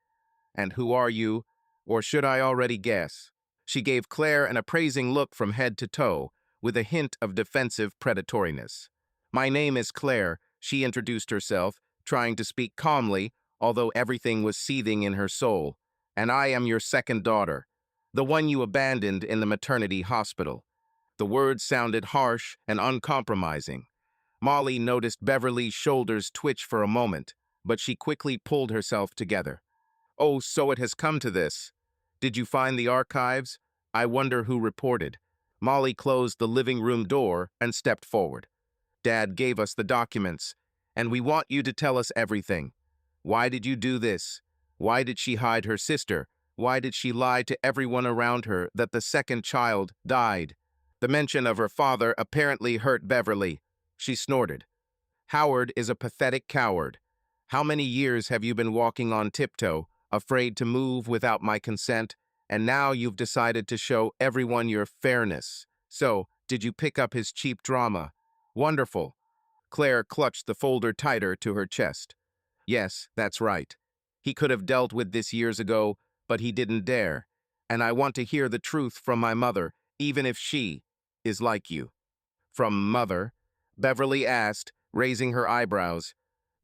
And who are you? Or should I already guess?" She gave Claire an appraising look from head to toe, with a hint of defensive predatoriness. "My name is Claire," she introduced herself, trying to speak calmly, although everything was seething in her soul. "And I am your second daughter, the one you abandoned in the maternity hospital." The words sounded harsh and uncompromising. Molly noticed Beverly's shoulders twitch for a moment, but she quickly pulled herself together. "Oh, so it has come to this. Did you find the archives? I wonder who reported." Molly closed the living room door and stepped forward. "Dad gave us the documents, and we want you to tell us everything. Why did you do this? Why did she hide her sister? Why did she lie to everyone around her that the second child died?" The mention of her father apparently hurt Beverly. She snorted. "Howard is a pathetic coward. How many years have you been walking on tiptoe, afraid to move without my consent? and now you've decided to show everyone your fairness. So, did you pick up his cheap drama? Wonderful. Claire clutched the folder tighter to her chest. Yes, that's right. He could have dealt with this years ago, but he didn't dare. And I want to hear the truth from my mother, even if she is like you. From mother? Beverly asked, raising her eyebrows.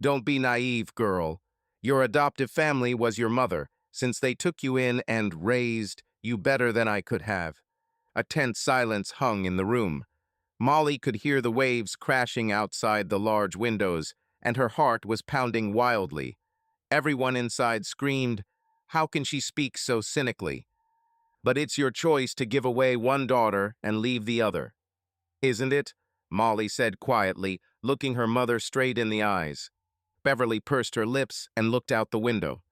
Don't be naive, girl. Your adoptive family was your mother, since they took you in and raised you better than I could have. A tense silence hung in the room. Molly could hear the waves crashing outside the large windows, and her heart was pounding wildly. Everyone inside screamed, "How can she speak so cynically?" But it's your choice to give away one daughter and leave the other. Isn't it? Molly said quietly, looking her mother straight in the eyes. Beverly pursed her lips and looked out the window.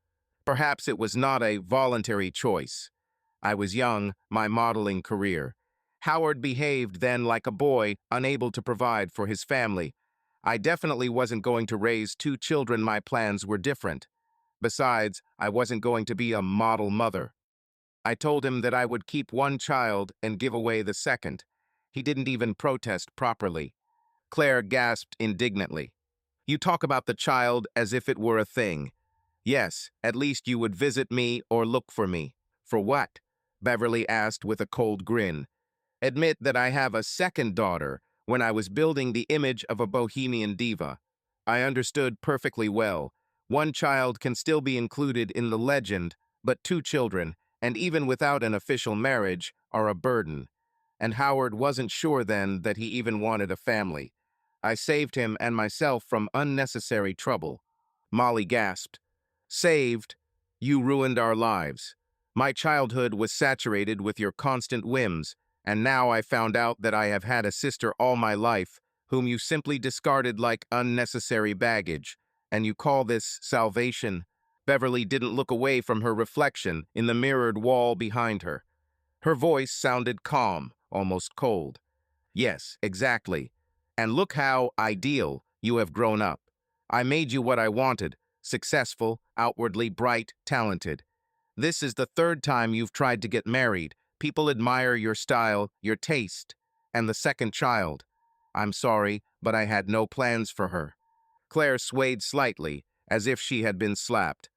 Perhaps it was not a voluntary choice. I was young, my modeling career. Howard behaved then like a boy, unable to provide for his family. I definitely wasn't going to raise two children. My plans were different. Besides, I wasn't going to be a model mother. I told him that I would keep one child and give away the second. He didn't even protest properly. Claire gasped indignantly. You talk about the child as if it were a thing. Yes, at least you would visit me or look for me. For what? Beverly asked with a cold grin. Admit that I have a second daughter when I was building the image of a bohemian diva. I understood perfectly well. One child can still be included in the legend, but two children, and even without an official marriage, are a burden. And Howard wasn't sure then that he even wanted a family. I saved him and myself from unnecessary trouble. Molly gasped. Saved? You ruined our lives. My childhood was saturated with your constant whims, and now I found out that I have had a sister all my life, whom you simply discarded like unnecessary baggage. And you call this salvation? Beverly didn't look away from her reflection in the mirrored wall behind her. Her voice sounded calm, almost cold. Yes, exactly. And look how ideal you have grown up. I made you what I wanted, successful, outwardly bright, talented. This is the third time you've tried to get married. People admire your style, your taste, and the second child. I'm sorry, but I had no plans for her. Claire swayed slightly, as if she had been slapped.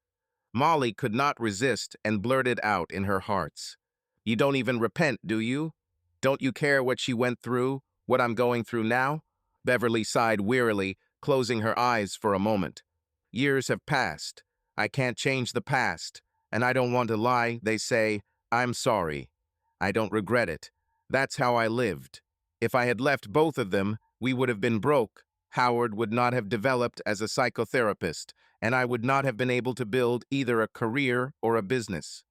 Molly could not resist and blurted out in her hearts. You don't even repent, do you? Don't you care what she went through, what I'm going through now? Beverly sighed wearily, closing her eyes for a moment. Years have passed. I can't change the past, and I don't want to lie. They say, I'm sorry. I don't regret it. That's how I lived. If I had left both of them, we would have been broke. Howard would not have developed as a psychotherapist, and I would not have been able to build either a career or a business.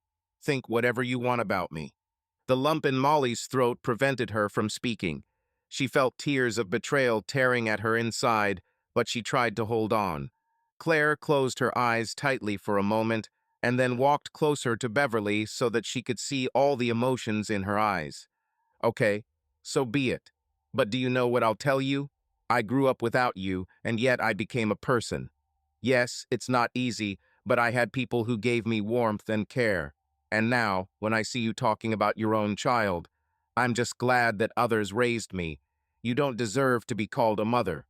Think whatever you want about me. The lump in Molly's throat prevented her from speaking. She felt tears of betrayal tearing at her inside, but she tried to hold on. Claire closed her eyes tightly for a moment and then walked closer to Beverly so that she could see all the emotions in her eyes. Okay, so be it. But do you know what I'll tell you? I grew up without you, and yet I became a person. Yes, it's not easy, but I had people who gave me warmth and care. And now, when I see you talking about your own child, I'm just glad that others raised me. You don't deserve to be called a mother.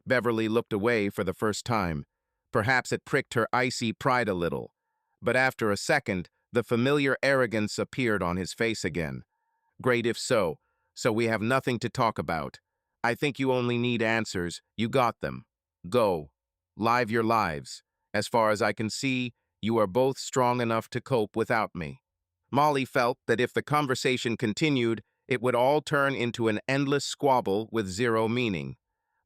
Beverly looked away for the first time. Perhaps it pricked her icy pride a little. But after a second, the familiar arrogance appeared on his face again. Great if so. So we have nothing to talk about. I think you only need answers. You got them. Go. Live your lives. As far as I can see, you are both strong enough to cope without me. Molly felt that if the conversation continued, it would all turn into an endless squabble with zero meaning.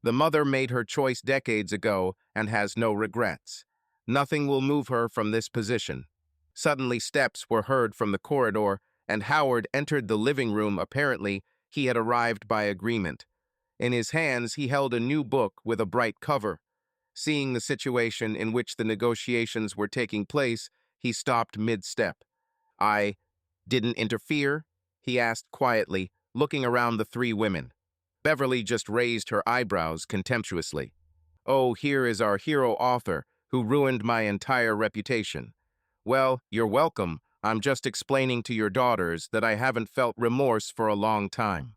The mother made her choice decades ago and has no regrets. Nothing will move her from this position. Suddenly steps were heard from the corridor, and Howard entered the living room. Apparently, he had arrived by agreement. In his hands, he held a new book with a bright cover. Seeing the situation in which the negotiations were taking place, he stopped mid-step. I didn't interfere? He asked quietly, looking around the three women. Beverly just raised her eyebrows contemptuously. Oh, here is our hero author, who ruined my entire reputation. Well, you're welcome. I'm just explaining to your daughters that I haven't felt remorse for a long time."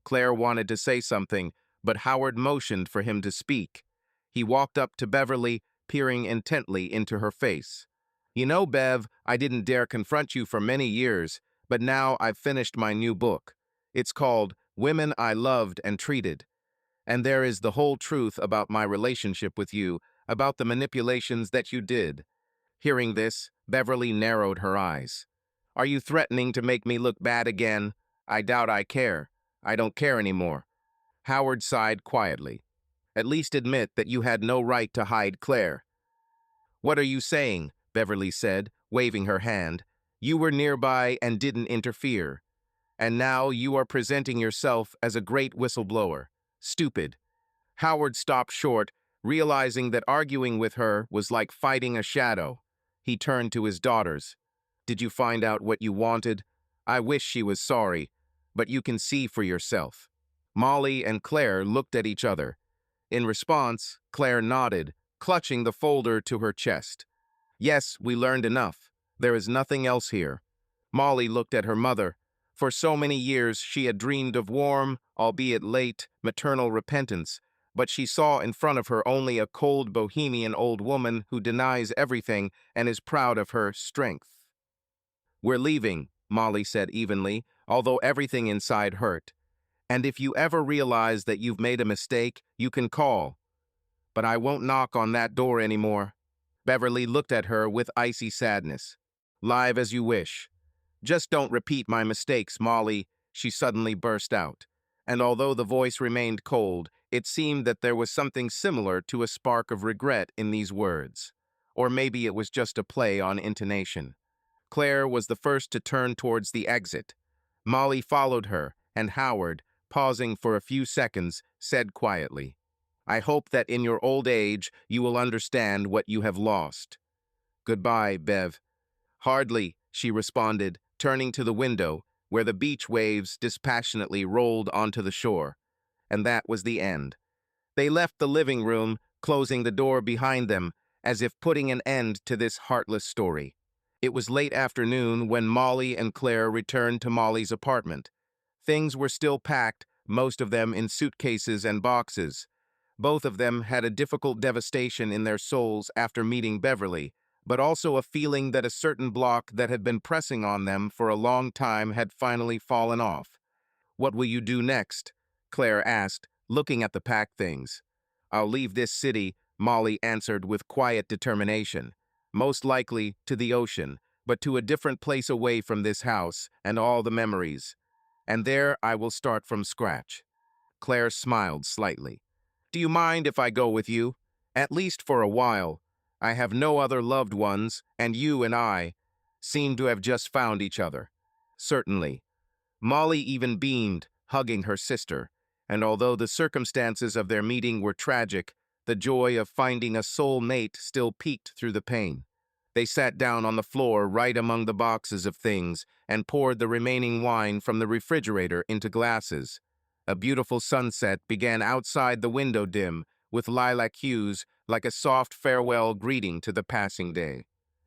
Claire wanted to say something, but Howard motioned for him to speak. He walked up to Beverly, peering intently into her face. "You know, Bev, I didn't dare confront you for many years, but now I've finished my new book. It's called Women I Loved and Treated. And there is the whole truth about my relationship with you, about the manipulations that you did." Hearing this, Beverly narrowed her eyes. "Are you threatening to make me look bad again? I doubt I care. I don't care anymore." Howard sighed quietly. "At least admit that you had no right to hide Claire." "What are you saying?" Beverly said, waving her hand. "You were nearby and didn't interfere. And now you are presenting yourself as a great whistleblower. Stupid." Howard stopped short, realizing that arguing with her was like fighting a shadow. He turned to his daughters. "Did you find out what you wanted? I wish she was sorry, but you can see for yourself." Molly and Claire looked at each other. In response, Claire nodded, clutching the folder to her chest. "Yes, we learned enough. There is nothing else here." Molly looked at her mother. For so many years she had dreamed of warm, albeit late, maternal repentance, but she saw in front of her only a cold bohemian old woman who denies everything and is proud of her strength. "We're leaving," Molly said evenly, although everything inside hurt. "And if you ever realize that you've made a mistake, you can call. But I won't knock on that door anymore." Beverly looked at her with icy sadness. "Live as you wish. Just don't repeat my mistakes, Molly," she suddenly burst out. And although the voice remained cold, it seemed that there was something similar to a spark of regret in these words. Or maybe it was just a play on intonation. Claire was the first to turn towards the exit. Molly followed her, and Howard, pausing for a few seconds, said quietly, "I hope that in your old age you will understand what you have lost. Goodbye, Bev." "Hardly," she responded, turning to the window, where the beach waves dispassionately rolled onto the shore. And that was the end. They left the living room, closing the door behind them, as if putting an end to this heartless story. It was late afternoon when Molly and Claire returned to Molly's apartment. Things were still packed, most of them in suitcases and boxes. Both of them had a difficult devastation in their souls after meeting Beverly, but also a feeling that a certain block that had been pressing on them for a long time had finally fallen off. "What will you do next?" Claire asked, looking at the packed things. "I'll leave this city," Molly answered with quiet determination. "Most likely to the ocean, but to a different place away from this house and all the memories. And there I will start from scratch." Claire smiled slightly. "Do you mind if I go with you? At least for a while. I have no other loved ones, and you and I seem to have just found each other." "Certainly." Molly even beamed, hugging her sister, and although the circumstances of their meeting were tragic, the joy of finding a soul mate still peeked through the pain. They sat down on the floor right among the boxes of things and poured the remaining wine from the refrigerator into glasses. A beautiful sunset began outside the window dim, with lilac hues like a soft farewell greeting to the passing day.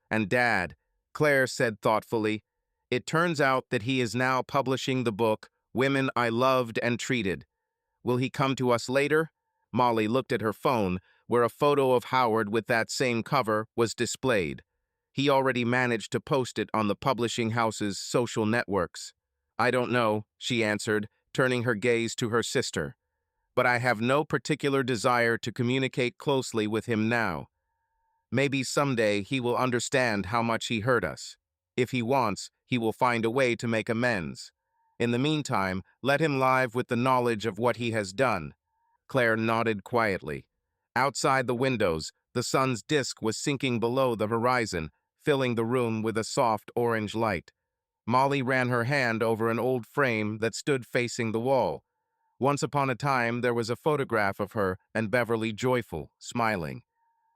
"And Dad," Claire said thoughtfully, "it turns out that he is now publishing the book, Women I Loved and Treated. Will he come to us later?" Molly looked at her phone, where a photo of Howard with that same cover was displayed. He already managed to post it on the publishing house's social networks. "I don't know," she answered, turning her gaze to her sister. "But I have no particular desire to communicate closely with him now. Maybe someday he will understand how much he hurt us. If he wants, he will find a way to make amends. In the meantime, let him live with the knowledge of what he has done." Claire nodded quietly. Outside the windows, the sun's disk was sinking below the horizon, filling the room with a soft orange light. Molly ran her hand over an old frame that stood facing the wall. Once upon a time, there was a photograph of her and Beverly joyful, smiling.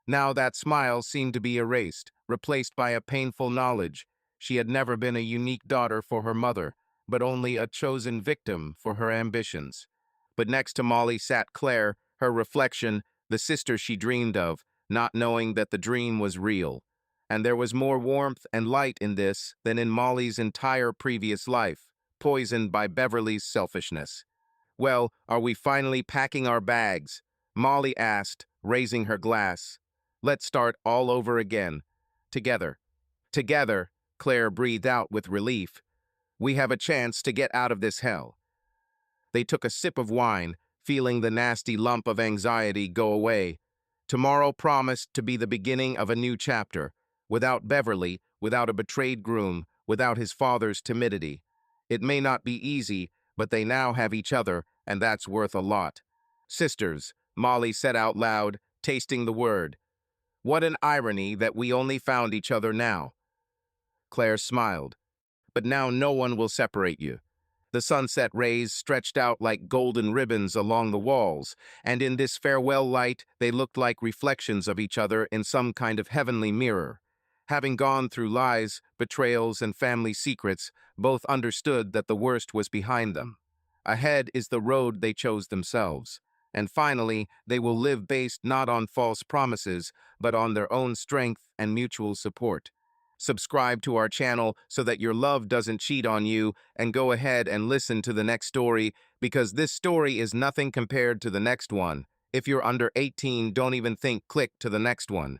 Now that smile seemed to be erased, replaced by a painful knowledge. She had never been a unique daughter for her mother, but only a chosen victim for her ambitions. But next to Molly sat Claire, her reflection, the sister she dreamed of, not knowing that the dream was real. And there was more warmth and light in this than in Molly's entire previous life, poisoned by Beverly's selfishness. "Well, are we finally packing our bags?" Molly asked, raising her glass. "Let's start all over again. Together." Together, Claire breathed out with relief. "We have a chance to get out of this hell." They took a sip of wine, feeling the nasty lump of anxiety go away. Tomorrow promised to be the beginning of a new chapter, without Beverly, without a betrayed groom, without his father's timidity. It may not be easy, but they now have each other, and that's worth a lot. "Sisters," Molly said out loud, tasting the word. "What an irony that we only found each other now." Claire smiled. "But now no one will separate you." The sunset rays stretched out like golden ribbons along the walls, and in this farewell light they looked like reflections of each other in some kind of heavenly mirror. Having gone through lies, betrayals, and family secrets, both understood that the worst was behind them. Ahead is the road they chose themselves. And finally, they will live based not on false promises, but on their own strength and mutual support. Subscribe to our channel so that your love doesn't cheat on you, and go ahead and listen to the next story, because this story is nothing compared to the next one. If you're under 18, don't even think click to the next one.